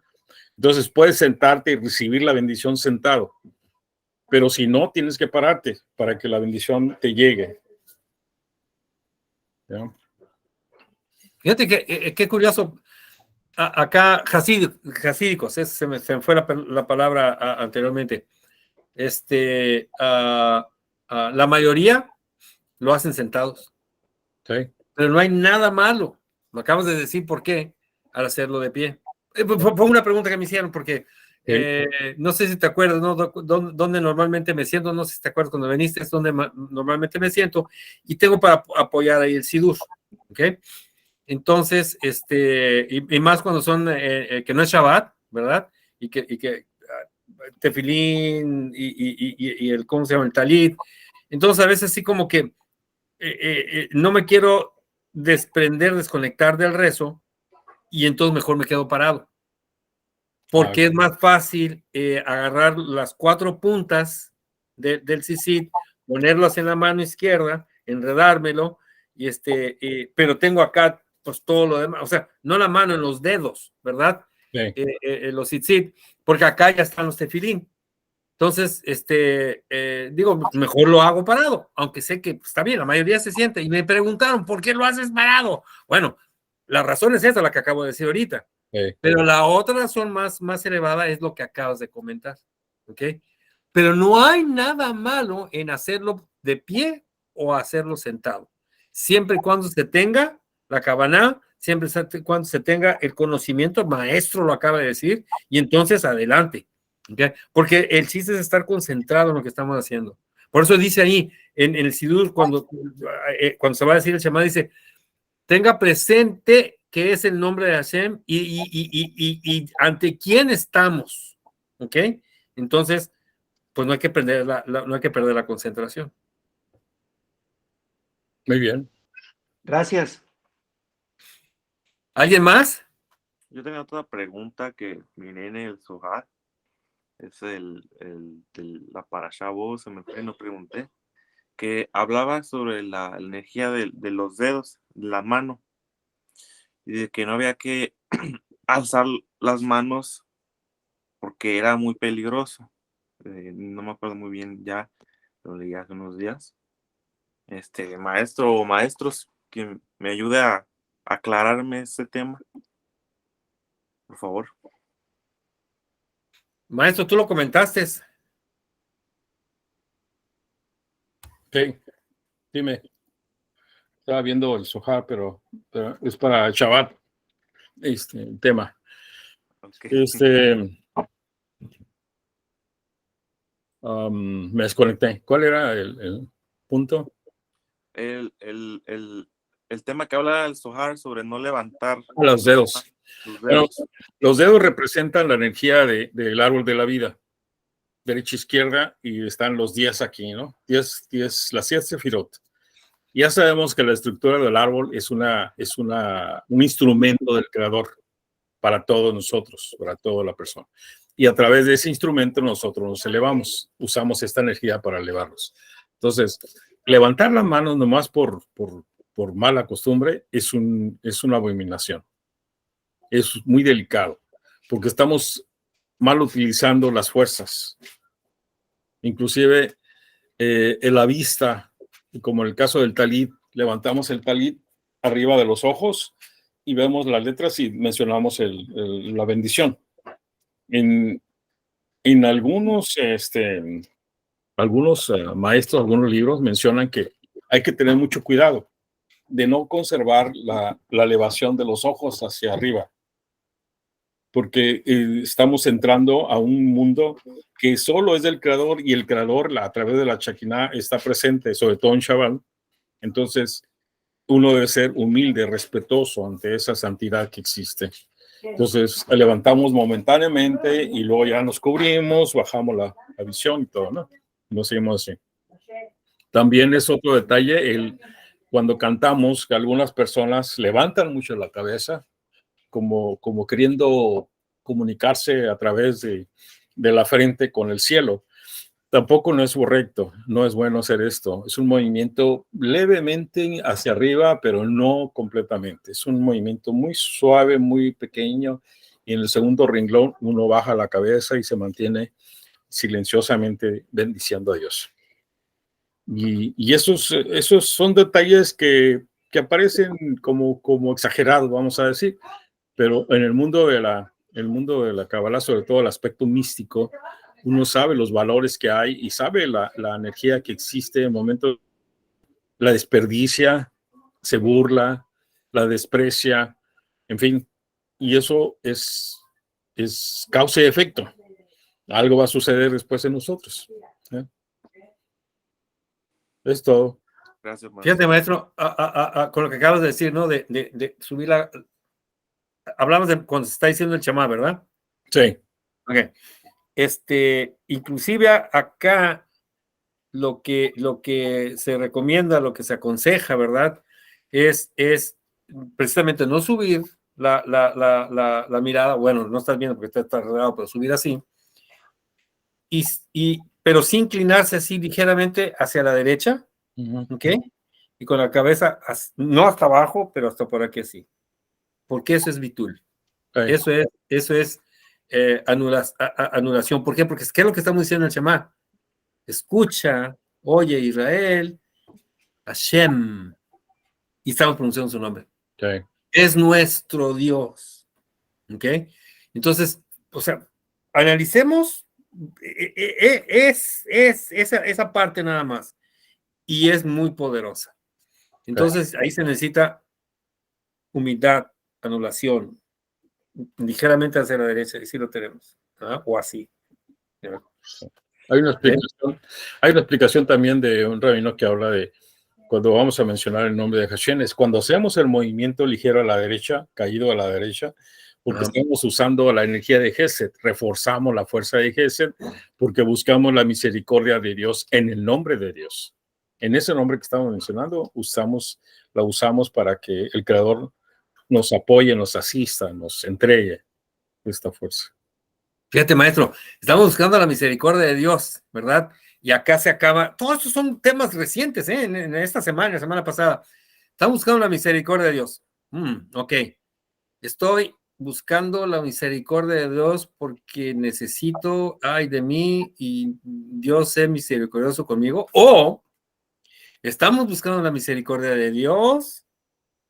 entonces puedes sentarte y recibir la bendición sentado. Pero si no, tienes que pararte para que la bendición te llegue. ¿Ya?
Fíjate que qué curioso. Acá, hasídicos, se me fue la palabra anteriormente. La mayoría lo hacen sentados.
¿Sí?
Pero no hay nada malo. Me acabas de decir por qué al hacerlo de pie. Fue una pregunta que me hicieron porque no sé si te acuerdas, ¿no? ¿Dónde normalmente me siento? No sé si te acuerdas cuando viniste, es donde normalmente me siento y tengo para apoyar ahí el sidur, ¿ok? Entonces, y más cuando son, que no es Shabbat, ¿verdad? Y que tefilín y el, ¿cómo se llama? El talit. Entonces, a veces sí como que no me quiero desconectar del rezo y entonces mejor me quedo parado. Porque es más fácil agarrar las 4 puntas del tzitzit, ponerlas en la mano izquierda, enredármelo, pero tengo acá pues todo lo demás, o sea, no la mano en los dedos, ¿verdad?
Sí.
Los tzitzit, porque acá ya están los tefilín. Entonces, digo, mejor lo hago parado, aunque sé que está bien, la mayoría se siente. Y me preguntaron, ¿por qué lo haces parado? Bueno, la razón es esa, la que acabo de decir ahorita.
Sí.
Pero la otra razón más elevada es lo que acabas de comentar, ¿ok? Pero no hay nada malo en hacerlo de pie o hacerlo sentado. Siempre y cuando se tenga la cabana, siempre y cuando se tenga el conocimiento, el maestro lo acaba de decir, y entonces adelante. ¿Okay? Porque el chiste es estar concentrado en lo que estamos haciendo. Por eso dice ahí, en el Sidur, cuando se va a decir el Shema, dice, tenga presente que es el nombre de Hashem y ante quién estamos. ¿Ok? Entonces, pues no hay que perder no hay que perder la concentración.
Muy bien.
Gracias.
¿Alguien más?
Yo tenía otra pregunta que miré en el Zohar. Es la Parashá Bo, se me fue, no pregunté. que hablaba sobre la energía de los dedos, de la mano, y de que no había que alzar las manos porque era muy peligroso. No me acuerdo muy bien, ya lo leí hace unos días. Maestro o maestros, que me ayude a aclararme ese tema, por favor.
Maestro, tú lo comentaste.
Sí, dime. Estaba viendo el Zohar, pero es para Shabbat, el tema.
Okay.
Me desconecté. ¿Cuál era el punto?
El tema que habla el Zohar sobre no levantar
Los dedos.
tus
Bueno,
dedos.
los dedos representan la energía del árbol de la vida, derecha, izquierda, y están los 10 aquí, ¿no? 10, las 10 sefirot. Ya sabemos que la estructura del árbol es un instrumento del creador para todos nosotros, para toda la persona. Y a través de ese instrumento nosotros nos elevamos, usamos esta energía para elevarnos. Entonces, levantar las manos nomás por mala costumbre es una abominación. Es muy delicado, porque estamos mal utilizando las fuerzas. Inclusive en la vista, como en el caso del talit, levantamos el talit arriba de los ojos y vemos las letras y mencionamos la bendición. En algunos maestros, algunos libros mencionan que hay que tener mucho cuidado de no conservar la elevación de los ojos hacia arriba, porque estamos entrando a un mundo que solo es del creador, y el creador a través de la Shekinah está presente, sobre todo en Shabbat. Entonces uno debe ser humilde, respetuoso ante esa santidad que existe. Entonces levantamos momentáneamente y luego ya nos cubrimos, bajamos la visión y todo, ¿no? Nos seguimos así. También es otro detalle cuando cantamos, que algunas personas levantan mucho la cabeza, como queriendo comunicarse a través de la frente con el cielo. Tampoco no es correcto, no es bueno hacer esto. Es un movimiento levemente hacia arriba, pero no completamente. Es un movimiento muy suave, muy pequeño, y en el segundo renglón uno baja la cabeza y se mantiene silenciosamente bendiciendo a Dios. Y esos son detalles que aparecen como exagerados, vamos a decir, pero en el mundo de la Kabbalah, sobre todo el aspecto místico, uno sabe los valores que hay y sabe la energía que existe en el momento. La desperdicia, se burla, la desprecia, en fin, y eso es causa y efecto. Algo va a suceder después en nosotros. Es todo.
Gracias, maestro.
Fíjate, maestro, con lo que acabas de decir, ¿no? De subir hablamos de cuando se está diciendo el chamá, ¿verdad?
Sí.
Ok. Inclusive acá lo que se recomienda, lo que se aconseja, ¿verdad? Es precisamente no subir la mirada, bueno, no estás viendo porque está arreglado, pero subir así, pero sí inclinarse así ligeramente hacia la derecha, ¿ok? Y con la cabeza, no hasta abajo, pero hasta por aquí así. Porque eso es bitul.
Sí.
Eso es anulación. ¿Por qué? Porque ¿qué es lo que estamos diciendo en el Shema? Escucha, oye Israel, Hashem, y estamos pronunciando su nombre.
Sí.
Es nuestro Dios. ¿Ok? Entonces, o sea, analicemos esa parte nada más. Y es muy poderosa. Entonces, ahí se necesita humildad, anulación, ligeramente hacia la derecha, y sí lo tenemos. O así.
Hay una explicación también de un rabino que habla de cuando vamos a mencionar el nombre de Hashem, es cuando hacemos el movimiento ligero a la derecha, caído a la derecha, porque estamos usando la energía de Gesed, reforzamos la fuerza de Gesed, porque buscamos la misericordia de Dios en el nombre de Dios. En ese nombre que estamos mencionando, la usamos para que el Creador nos apoye, nos asista, nos entregue esta fuerza.
Fíjate, maestro, estamos buscando la misericordia de Dios, ¿verdad? Y acá se acaba. Todos estos son temas recientes, ¿eh? En esta semana, la semana pasada. Estamos buscando la misericordia de Dios. Ok. Estoy buscando la misericordia de Dios porque necesito, ay de mí, y Dios sea misericordioso conmigo. O estamos buscando la misericordia de Dios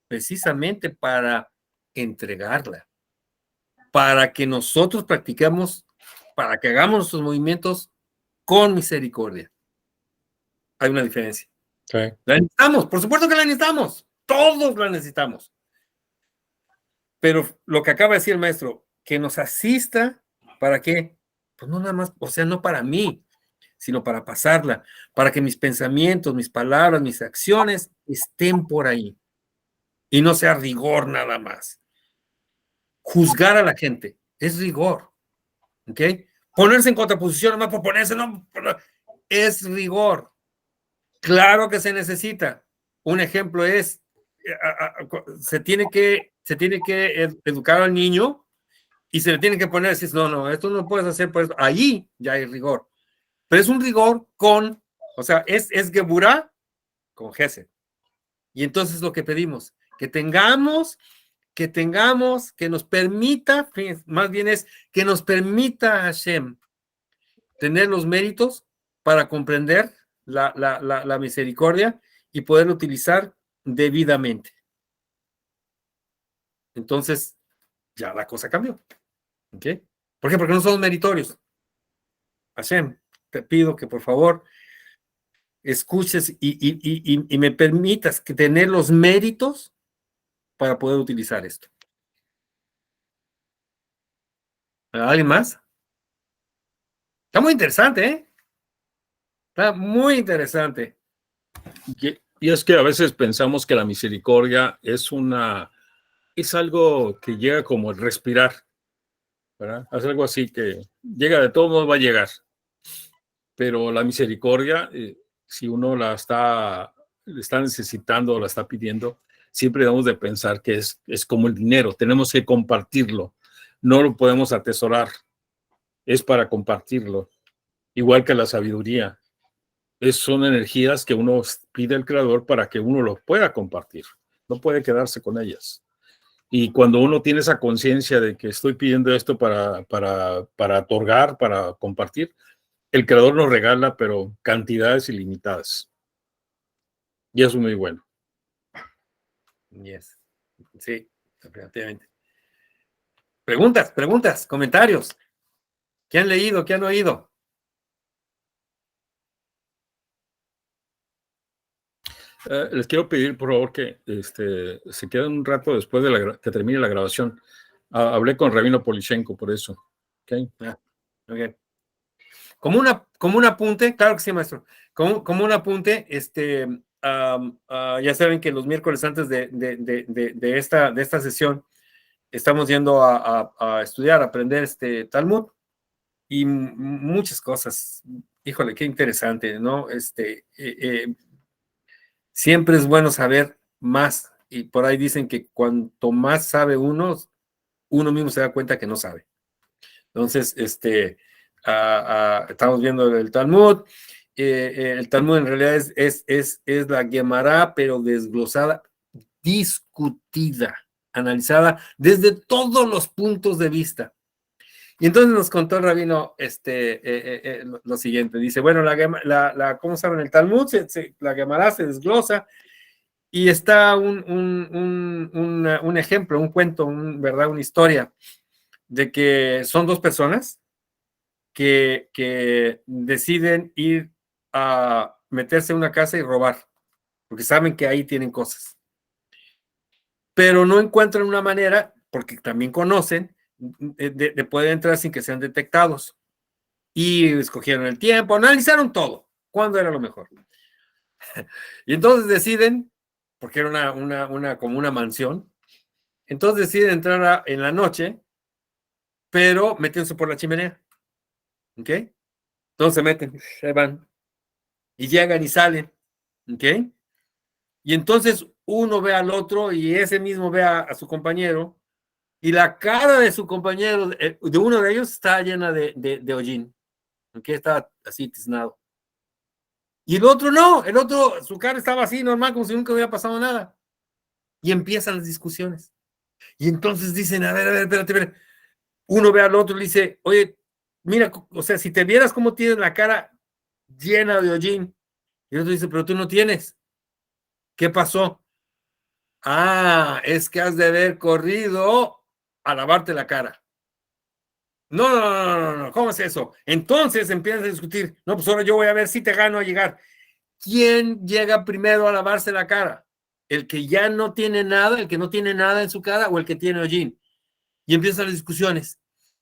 precisamente para entregarla, para que nosotros practiquemos, para que hagamos nuestros movimientos con misericordia. Hay una diferencia.
Sí.
La necesitamos, por supuesto que la necesitamos. Todos la necesitamos. Pero lo que acaba de decir el maestro, que nos asista, ¿para qué? Pues no nada más, o sea, no para mí, sino para pasarla, para que mis pensamientos, mis palabras, mis acciones estén por ahí y no sea rigor nada más. Juzgar a la gente es rigor, ¿ok? Ponerse en contraposición nada más por ponerse, no, es rigor. Claro que se necesita. Un ejemplo es, se tiene que educar al niño y se le tiene que poner, decir, no, esto no puedes hacer por eso. Ahí ya hay rigor. Pero es un rigor con, o sea, es Geburá con Gesed. Y entonces lo que pedimos, que nos permita, más bien es que nos permita a Hashem tener los méritos para comprender la misericordia y poderlo utilizar debidamente. Entonces, ya la cosa cambió. ¿Ok? ¿Por qué? Porque no somos meritorios. Hashem, te pido que por favor escuches y me permitas que tener los méritos para poder utilizar esto. ¿Alguien más? Está muy interesante, ¿eh? Está muy interesante.
Y es que a veces pensamos que la misericordia es algo que llega como el respirar, ¿verdad? Es algo así que llega de todo modo, va a llegar. Pero la misericordia, si uno la está necesitando o la está pidiendo, siempre debemos de pensar que es como el dinero, tenemos que compartirlo, no lo podemos atesorar, es para compartirlo, igual que la sabiduría. Son energías que uno pide al Creador para que uno lo pueda compartir, no puede quedarse con ellas. Y cuando uno tiene esa conciencia de que estoy pidiendo esto para otorgar, para compartir, el Creador nos regala, pero cantidades ilimitadas. Y eso es muy bueno.
Yes. Sí, definitivamente. Preguntas, comentarios. ¿Qué han leído? ¿Qué han oído?
Les quiero pedir, por favor, que se queden un rato después de que termine la grabación. Hablé con Rabino Polichenko por eso. ¿Okay?
Okay. Como un apunte, claro que sí, maestro. Como un apunte, ya saben que los miércoles antes de esta sesión estamos yendo a estudiar, a aprender Talmud y muchas cosas. Híjole, qué interesante, ¿no? Siempre es bueno saber más y por ahí dicen que cuanto más sabe uno mismo se da cuenta que no sabe. Entonces, estamos viendo el Talmud. El Talmud en realidad es la Gemara, pero desglosada, discutida, analizada desde todos los puntos de vista. Y entonces nos contó el rabino lo siguiente. Dice, bueno, ¿cómo saben el Talmud? La Gemara se desglosa y está un ejemplo, un cuento, ¿verdad? Una historia de que son dos personas que deciden ir a meterse en una casa y robar, porque saben que ahí tienen cosas. Pero no encuentran una manera, porque también conocen, de poder entrar sin que sean detectados. Y escogieron el tiempo, analizaron todo, cuándo era lo mejor. Y entonces deciden, porque era como una mansión, entonces deciden entrar en la noche, pero metiéndose por la chimenea. ¿Ok? Entonces se meten, se van, y llegan y salen. ¿Ok? Y entonces uno ve al otro y ese mismo ve a su compañero Y la cara de su compañero, de uno de ellos, estaba llena de hollín, que estaba así tiznado. Y el otro no, el otro, su cara estaba así normal, como si nunca hubiera pasado nada. Y empiezan las discusiones. Y entonces dicen, a ver, espérate. Uno ve al otro y le dice, oye, mira, o sea, si te vieras cómo tienes la cara llena de hollín. Y el otro dice, pero tú no tienes. ¿Qué pasó? Ah, es que has de haber corrido a lavarte la cara. No, ¿cómo es eso? Entonces empiezas a discutir, no, pues ahora yo voy a ver si te gano a llegar. ¿Quién llega primero a lavarse la cara? ¿El que ya no tiene nada, el que no tiene nada en su cara o el que tiene hollín? Y empiezan las discusiones.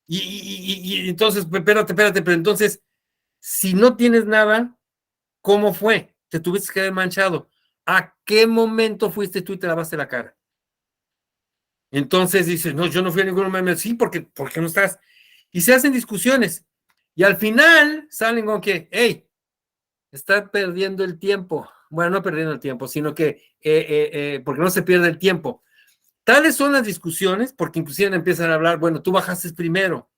Y entonces, espérate, pero entonces, si no tienes nada, ¿cómo fue? Te tuviste que haber manchado. ¿A qué momento fuiste tú y te lavaste la cara? Entonces dices, no, yo no fui a ningún momento. Sí, porque no estás. Y se hacen discusiones. Y al final salen con que, hey, está perdiendo el tiempo. Bueno, no perdiendo el tiempo, sino que, porque no se pierde el tiempo. Tales son las discusiones, porque inclusive empiezan a hablar, bueno, tú bajaste primero.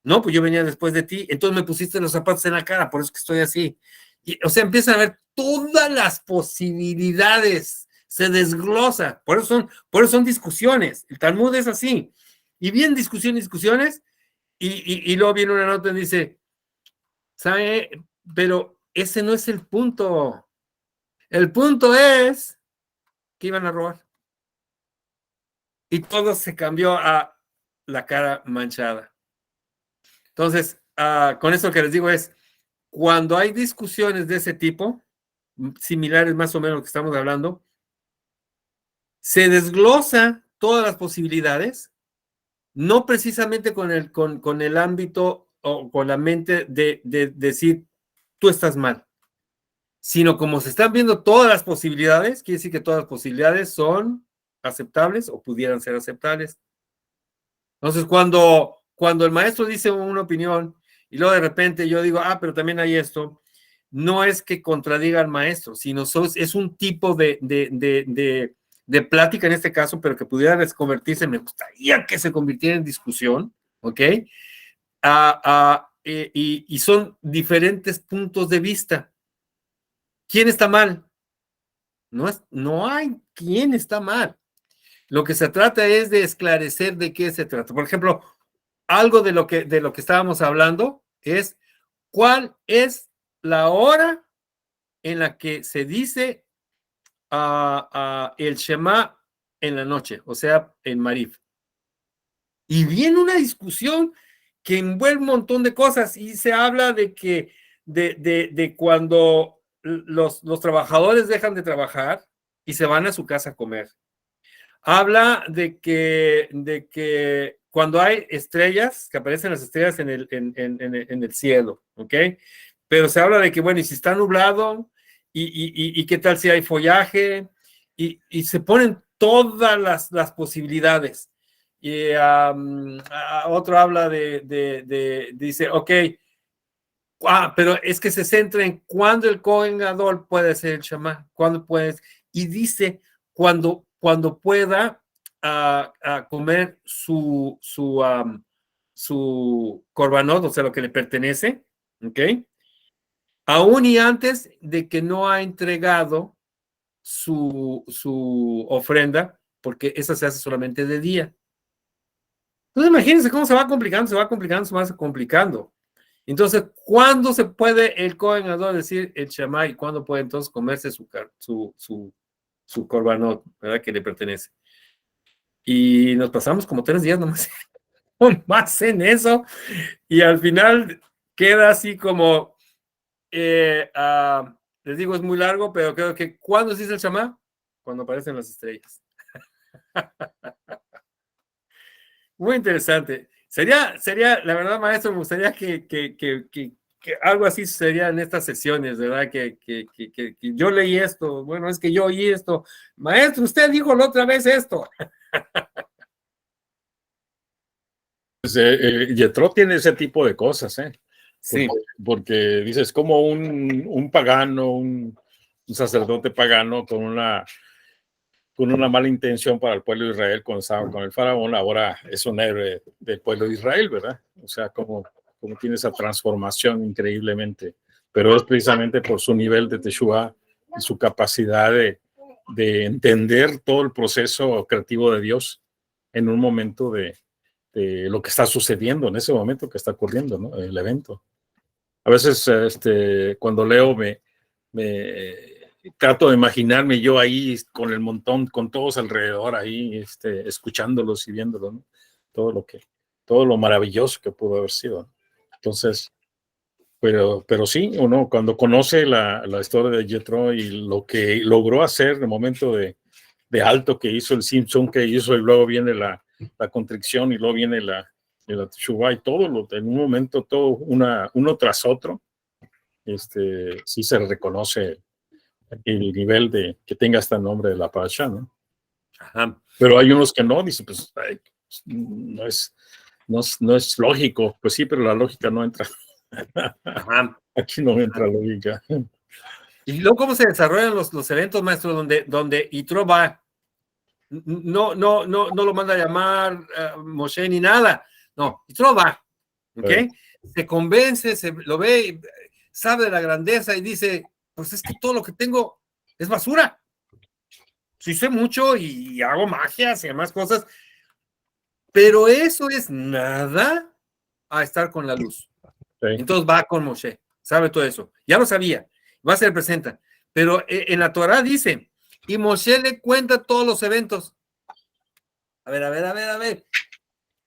No, pues yo venía después de ti, entonces me pusiste los zapatos en la cara, por eso que estoy así. Y, o sea, empiezan a ver todas las posibilidades, se desglosa, por eso son discusiones. El Talmud es así. Y bien discusiones, y luego viene una nota y dice, ¿sabe? Pero ese no es el punto. El punto es que iban a robar. Y todo se cambió a la cara manchada. Entonces, con eso que les digo es, cuando hay discusiones de ese tipo, similares más o menos a lo que estamos hablando, se desglosa todas las posibilidades, no precisamente con el ámbito o con la mente de decir, tú estás mal, sino como se están viendo todas las posibilidades, quiere decir que todas las posibilidades son aceptables o pudieran ser aceptables. Entonces, cuando el maestro dice una opinión y luego de repente yo digo, pero también hay esto, no es que contradiga al maestro, sino es un tipo de plática en este caso, pero que pudiera convertirse, me gustaría que se convirtiera en discusión, ¿ok? Y son diferentes puntos de vista. ¿Quién está mal? No hay quién está mal. Lo que se trata es de esclarecer de qué se trata. Por ejemplo, algo de lo que estábamos hablando es cuál es la hora en la que se dice el Shema en la noche, o sea, en Marif. Y viene una discusión que envuelve un montón de cosas y se habla de que de cuando los trabajadores dejan de trabajar y se van a su casa a comer. Habla de que cuando hay estrellas, que aparecen las estrellas en el cielo, ¿ok? Pero se habla de que, bueno, y si está nublado, y qué tal si hay follaje, y se ponen todas las posibilidades. Y otro habla dice, ok, pero es que se centra en cuándo el Kohen Gadol puede ser el Shema, cuándo puedes, y dice cuando pueda comer su korbanot, o sea, lo que le pertenece, ¿ok? Aún y antes de que no ha entregado su ofrenda, porque esa se hace solamente de día. Entonces imagínense cómo se va complicando, se va complicando. Entonces, ¿cuándo se puede el Kohen Gadol decir el Shema y cuándo puede entonces comerse su korbanot, ¿verdad? Que le pertenece. Y nos pasamos como 3 días nomás más en eso, y al final queda así como, les digo, es muy largo, pero creo que ¿cuándo se dice el Shema? Cuando aparecen las estrellas. Muy interesante. Sería, la verdad, maestro, me gustaría que algo así sucediera en estas sesiones, ¿verdad? Que yo leí esto, bueno, es que yo oí esto. Maestro, usted dijo la otra vez esto.
Pues, Yetro tiene ese tipo de cosas, ¿eh?
Sí.
Porque dices, como un pagano, un sacerdote pagano con una con una mala intención para el pueblo de Israel cuando estaba con el faraón, ahora es un héroe del pueblo de Israel, ¿verdad? O sea, como tiene esa transformación increíblemente, pero es precisamente por su nivel de Teshuvah y su capacidad de entender todo el proceso creativo de Dios en un momento de lo que está sucediendo, en ese momento que está ocurriendo, ¿no? El evento. A veces cuando leo me trato de imaginarme yo ahí con el montón, con todos alrededor ahí, escuchándolos y viéndolos, ¿no? Todo lo maravilloso que pudo haber sido. Entonces, pero sí, uno cuando conoce la historia de Jethro y lo que logró hacer en el momento de alto que hizo el Simpson, que hizo, y luego viene la contrición y luego viene la Teshuvah y todo, en un momento, todo uno tras otro, sí se reconoce el nivel de que tenga este nombre de la parasha, ¿no?
Ajá.
Pero hay unos que no, dicen, pues no es lógico. Pues sí, pero la lógica no entra.
Ajá.
Aquí no entra lógica.
Y luego, ¿cómo se desarrollan los eventos, maestro, donde Yitro va? No lo manda a llamar Moshe ni nada. No, Yitro va, ¿ok? Se convence, lo ve, sabe de la grandeza y dice, pues es que todo lo que tengo es basura. Sí sé mucho y hago magias y demás cosas, pero eso es nada a estar con la luz.
Sí.
Entonces va con Moshe, sabe todo eso. Ya lo sabía, va a ser presenta. Pero en la Torah dice, y Moshe le cuenta todos los eventos. A ver.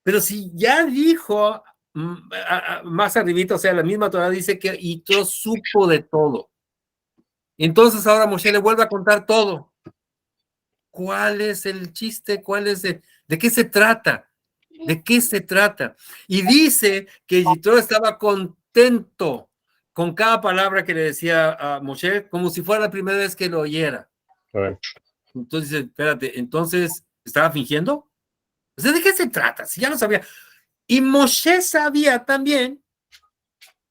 Pero si ya dijo más arribita, o sea, la misma Torah dice que Yitro supo de todo. Entonces ahora Moshe le vuelve a contar todo. ¿Cuál es el chiste? ¿De qué se trata? ¿De qué se trata? Y dice que Yitro estaba contento con cada palabra que le decía a Moshe, como si fuera la primera vez que lo oyera. Entonces dice, espérate, entonces, ¿estaba fingiendo? O sea, ¿de qué se trata? Si ya lo sabía. Y Moshe sabía también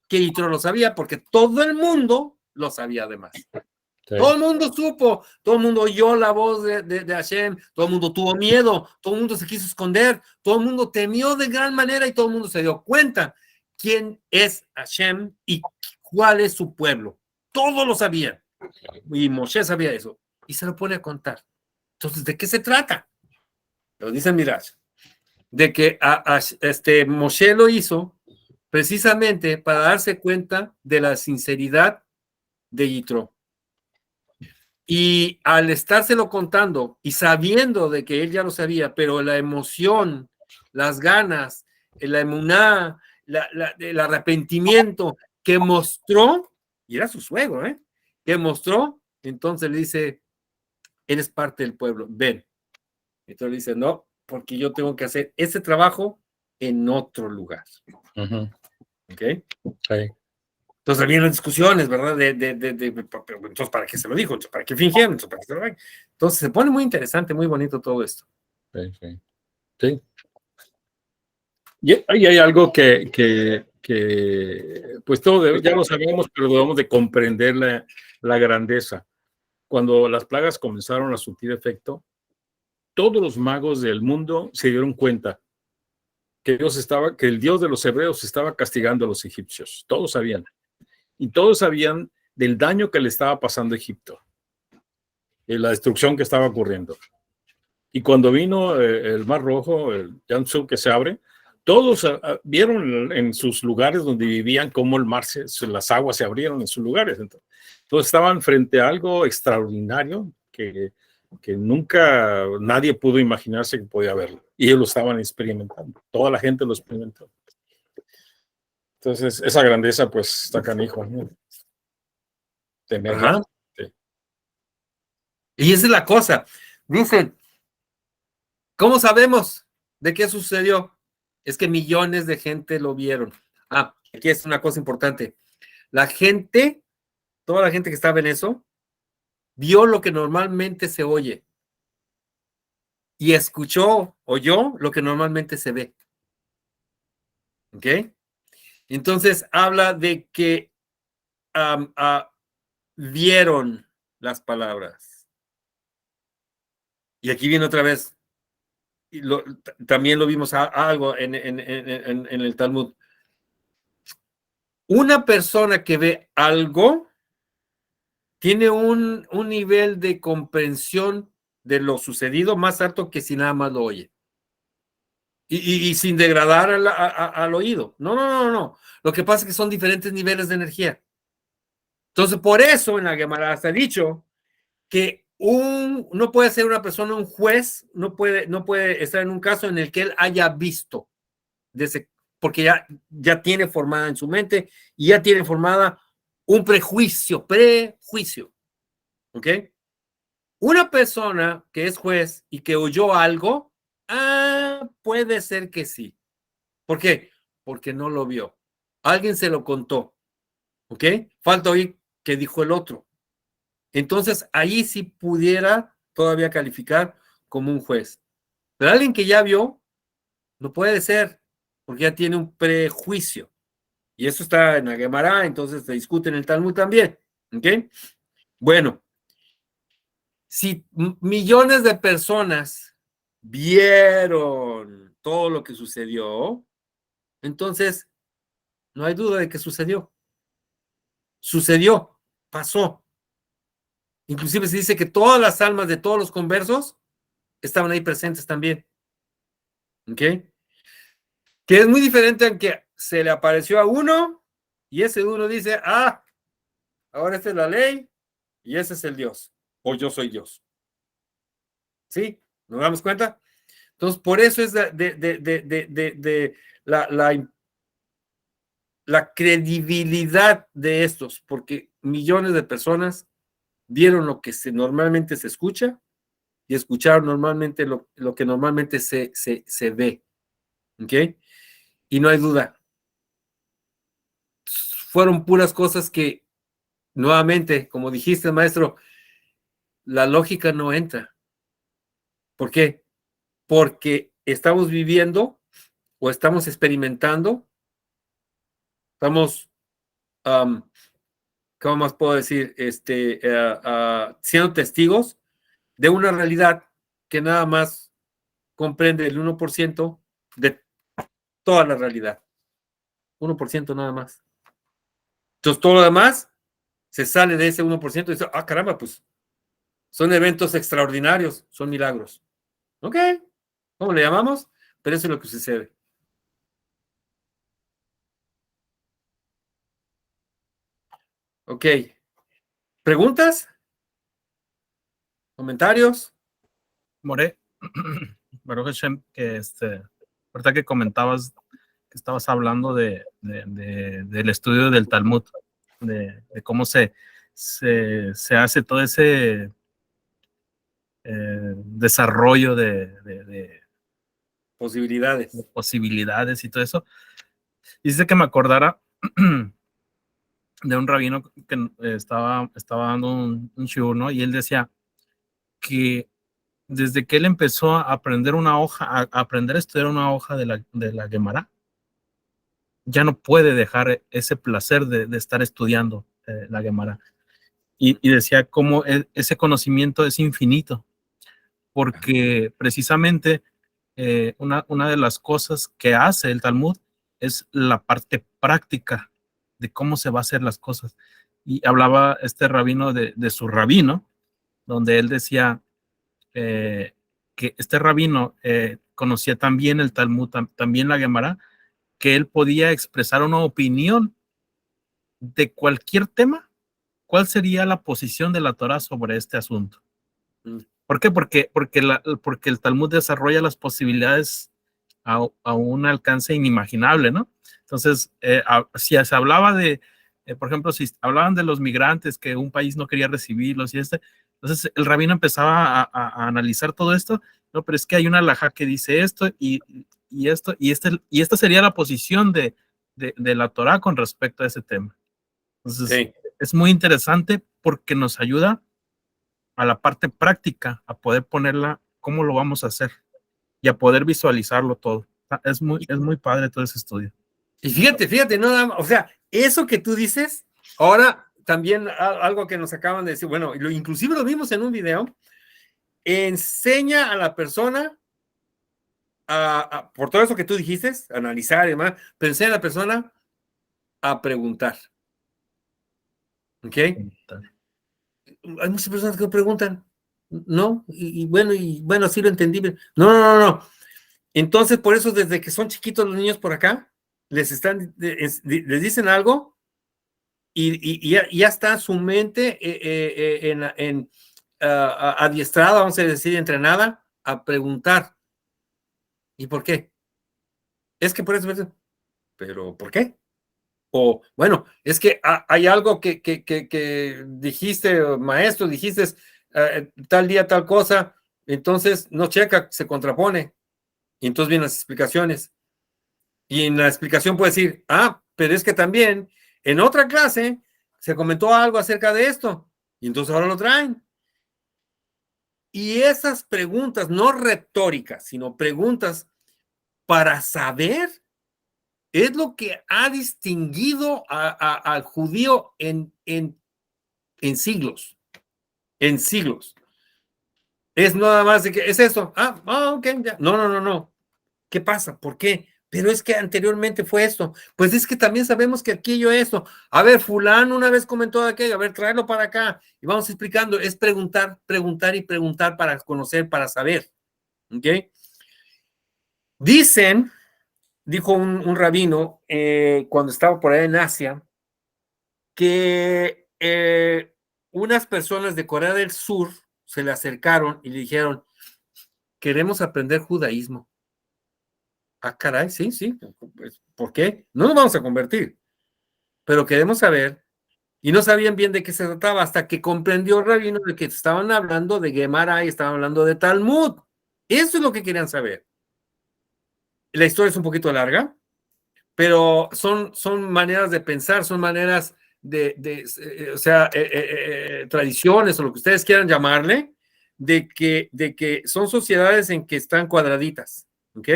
que Yitro lo sabía, porque todo el mundo lo sabía además. Sí. Todo el mundo supo, todo el mundo oyó la voz de Hashem, todo el mundo tuvo miedo, todo el mundo se quiso esconder, todo el mundo temió de gran manera y todo el mundo se dio cuenta quién es Hashem y cuál es su pueblo. Todos lo sabían. Y Moshe sabía eso. Y se lo pone a contar. Entonces, ¿de qué se trata? Lo dice Midrash. De que Moshe lo hizo precisamente para darse cuenta de la sinceridad de Yitro. Y al estárselo contando y sabiendo de que él ya lo sabía, pero la emoción, las ganas, la emuná, el arrepentimiento que mostró, y era su suegro, que mostró, entonces le dice, eres parte del pueblo, ven. Entonces le dice, no, porque yo tengo que hacer ese trabajo en otro lugar. ¿Ok?
Sí.
Entonces vienen discusiones, ¿verdad? Entonces, ¿para qué se lo dijo? Entonces, ¿para qué fingieron? Entonces, ¿para qué se lo dijo? Entonces, se pone muy interesante, muy bonito todo esto.
Sí. Y hay algo que pues todo ya lo sabemos, pero debemos de comprender la grandeza. Cuando las plagas comenzaron a surtir efecto, todos los magos del mundo se dieron cuenta que el Dios de los hebreos estaba castigando a los egipcios. Todos sabían. Y todos sabían del daño que le estaba pasando a Egipto, y la destrucción que estaba ocurriendo. Y cuando vino el Mar Rojo, el Yam-Suf que se abre, todos vieron en sus lugares donde vivían cómo las aguas se abrieron en sus lugares. Entonces estaban frente a algo extraordinario que nunca nadie pudo imaginarse que podía haberlo. Y ellos lo estaban experimentando. Toda la gente lo experimentó. Entonces, esa grandeza, pues, está canijo, ¿no? Tenerla. Sí.
Y esa es la cosa. Dicen, ¿cómo sabemos de qué sucedió? Es que millones de gente lo vieron. Aquí es una cosa importante. La gente, toda la gente que estaba en eso, vio lo que normalmente se oye y oyó lo que normalmente se ve. ¿Ok? Entonces habla de que vieron las palabras. Y aquí viene otra vez, y también lo vimos algo en el Talmud. Una persona que ve algo tiene un nivel de comprensión de lo sucedido más alto que si nada más lo oye. Y sin degradar al oído. No. Lo que pasa es que son diferentes niveles de energía. Entonces, por eso en la Gemara se ha dicho que no puede ser una persona un juez, no puede estar en un caso en el que él haya visto, porque ya tiene formada en su mente y ya tiene formada un prejuicio. ¿Ok? Una persona que es juez y que oyó algo, puede ser que sí. ¿Por qué? Porque no lo vio. Alguien se lo contó. ¿Ok? Falta oír qué dijo el otro. Entonces, ahí sí pudiera todavía calificar como un juez. Pero alguien que ya vio, no puede ser, porque ya tiene un prejuicio. Y eso está en la Gemara, entonces se discute en el Talmud también. ¿Ok? Bueno, si millones de personas vieron todo lo que sucedió, entonces no hay duda de que sucedió. Sucedió, pasó. Inclusive se dice que todas las almas de todos los conversos estaban ahí presentes también. ¿Ok? Que es muy diferente en que se le apareció a uno y ese uno dice, ahora esta es la ley y ese es el Dios. O yo soy Dios. ¿Sí? ¿Nos damos cuenta? Entonces, por eso es la credibilidad de estos, porque millones de personas vieron lo que normalmente se escucha y escucharon normalmente lo que normalmente se ve. ¿Ok? Y no hay duda. Fueron puras cosas que, nuevamente, como dijiste, maestro, la lógica no entra. ¿Por qué? Porque estamos viviendo o estamos experimentando, estamos, ¿cómo más puedo decir? Siendo testigos de una realidad que nada más comprende el 1% de toda la realidad. 1% nada más. Entonces, todo lo demás se sale de ese 1% y dice, caramba, pues son eventos extraordinarios, son milagros. ¿Ok? ¿Cómo le llamamos? Pero eso es lo que sucede. Ok. ¿Preguntas? ¿Comentarios?
More, Baruch Hashem, que ahorita que comentabas que estabas hablando del estudio del Talmud, de cómo se hace todo ese desarrollo de
posibilidades
y todo eso. Dice que me acordara de un rabino que estaba dando un shiur, ¿no? Y él decía que desde que él empezó a aprender a aprender a estudiar una hoja de la Gemara, ya no puede dejar ese placer de estar estudiando la Gemara. Y decía cómo ese conocimiento es infinito, porque precisamente una de las cosas que hace el Talmud es la parte práctica de cómo se va a hacer las cosas. Y hablaba este rabino de su rabino, donde él decía que este rabino conocía también el Talmud, también la Gemara, que él podía expresar una opinión de cualquier tema. ¿Cuál sería la posición de la Torah sobre este asunto? ¿Por qué? Porque el Talmud desarrolla las posibilidades a un alcance inimaginable, ¿no? Entonces, si se hablaba por ejemplo, si hablaban de los migrantes, que un país no quería recibirlos entonces el rabino empezaba a analizar todo esto, no, pero es que hay una halajá que dice esto y esta sería la posición de la Torah con respecto a ese tema. Entonces, sí, es muy interesante porque nos ayuda a la parte práctica, a poder ponerla, cómo lo vamos a hacer y a poder visualizarlo todo. Es muy padre todo ese estudio.
Y fíjate, o sea, eso que tú dices, ahora también algo que nos acaban de decir, bueno, inclusive lo vimos en un video, enseña a la persona por todo eso que tú dijiste, analizar y demás, pero enseña a la persona a preguntar. ¿Ok? Hay muchas personas que no preguntan, ¿no? Y bueno, sí lo entendí. No. Entonces, por eso, desde que son chiquitos los niños por acá, les dicen algo y ya está su mente adiestrada, vamos a decir, entrenada a preguntar. ¿Y por qué? Es que por eso, pero ¿por qué? O, bueno, es que hay algo que dijiste, maestro, dijiste tal día, tal cosa, entonces no checa, se contrapone. Y entonces vienen las explicaciones. Y en la explicación puede decir, pero es que también en otra clase se comentó algo acerca de esto. Y entonces ahora lo traen. Y esas preguntas, no retóricas, sino preguntas para saber, es lo que ha distinguido al judío en siglos. En siglos. Es nada más de que es esto. Ok, ya. No. ¿Qué pasa? ¿Por qué? Pero es que anteriormente fue esto. Pues es que también sabemos que aquello esto. A ver, fulano una vez comentó aquello. A ver, tráelo para acá. Y vamos explicando. Es preguntar y preguntar para conocer, para saber. ¿Ok? Dicen, dijo un rabino cuando estaba por ahí en Asia, que unas personas de Corea del Sur se le acercaron y le dijeron, queremos aprender judaísmo. Caray, sí. Pues, ¿por qué? No nos vamos a convertir, pero queremos saber. Y no sabían bien de qué se trataba hasta que comprendió el rabino de que estaban hablando de Gemara y estaban hablando de Talmud. Eso es lo que querían saber. La historia es un poquito larga, pero son maneras de pensar, son maneras tradiciones o lo que ustedes quieran llamarle, de que son sociedades en que están cuadraditas, ¿ok?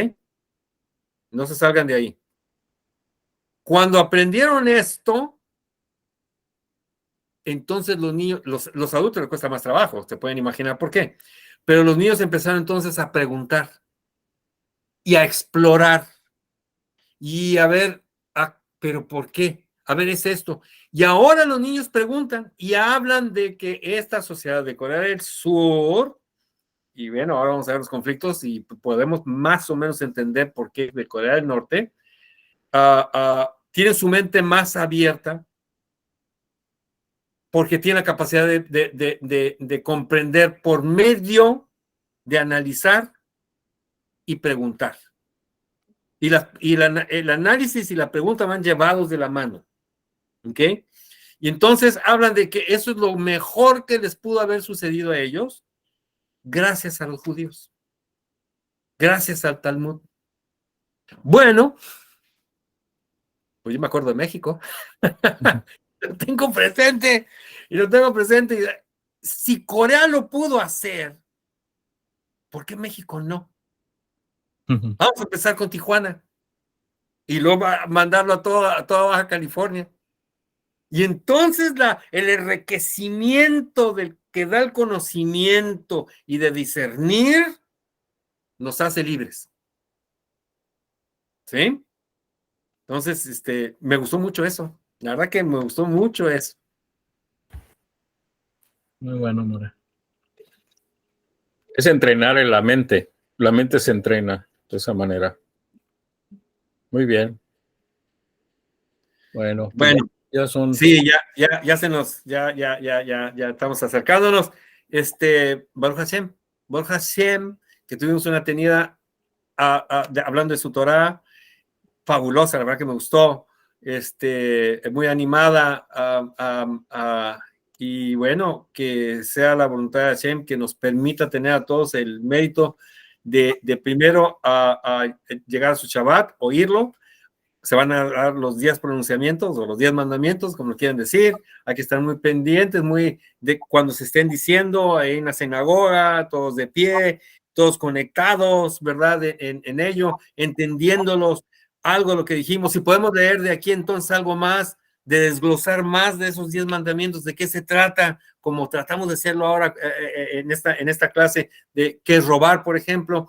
No se salgan de ahí. Cuando aprendieron esto, entonces los niños, los adultos les cuesta más trabajo, se pueden imaginar por qué, pero los niños empezaron entonces a preguntar y a explorar y a ver, pero ¿por qué? A ver, es esto. Y ahora los niños preguntan y hablan de que esta sociedad de Corea del Sur, y bueno, ahora vamos a ver los conflictos y podemos más o menos entender por qué de Corea del Norte, tiene su mente más abierta porque tiene la capacidad de comprender por medio de analizar y preguntar. Y el análisis y la pregunta van llevados de la mano. ¿Ok? Y entonces hablan de que eso es lo mejor que les pudo haber sucedido a ellos gracias a los judíos. Gracias al Talmud. Bueno, pues yo me acuerdo de México. Lo tengo presente. Y lo tengo presente. Si Corea lo pudo hacer, ¿por qué México no? Vamos a empezar con Tijuana y luego mandarlo a toda Baja California. Y entonces el enriquecimiento del que da el conocimiento y de discernir nos hace libres. ¿Sí? Entonces, me gustó mucho eso. La verdad que me gustó mucho eso.
Muy bueno, More.
Es entrenar en la mente. La mente se entrena de esa manera. Muy bien. Bueno, ya son.
Sí, ya estamos acercándonos. Baruch Hashem, que tuvimos una tenida hablando de su Torah, fabulosa, la verdad que me gustó, muy animada, y bueno, que sea la voluntad de Hashem que nos permita tener a todos el mérito de primero a llegar a su Shabbat, oírlo. Se van a dar los 10 pronunciamientos o los 10 mandamientos, como lo quieren decir. Hay que estar muy pendientes, de cuando se estén diciendo ahí en la sinagoga, todos de pie, todos conectados, ¿verdad? En ello, entendiéndolos, algo de lo que dijimos. Si podemos leer de aquí entonces algo más de desglosar más de esos 10 mandamientos, de qué se trata, como tratamos de hacerlo ahora en esta clase, de qué es robar, por ejemplo,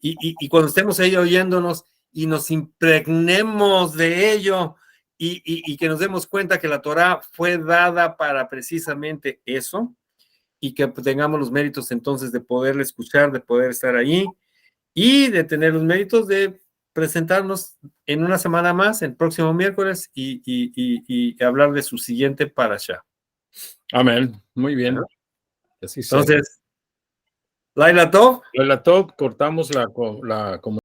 y cuando estemos ahí oyéndonos y nos impregnemos de ello y que nos demos cuenta que la Torá fue dada para precisamente eso, y que tengamos los méritos entonces de poderle escuchar, de poder estar ahí, y de tener los méritos de presentarnos en una semana más, el próximo miércoles, y hablar de su siguiente parashá.
Amén. Muy bien. Así sea.
Entonces, Laila Tov.
Laila Tov, cortamos la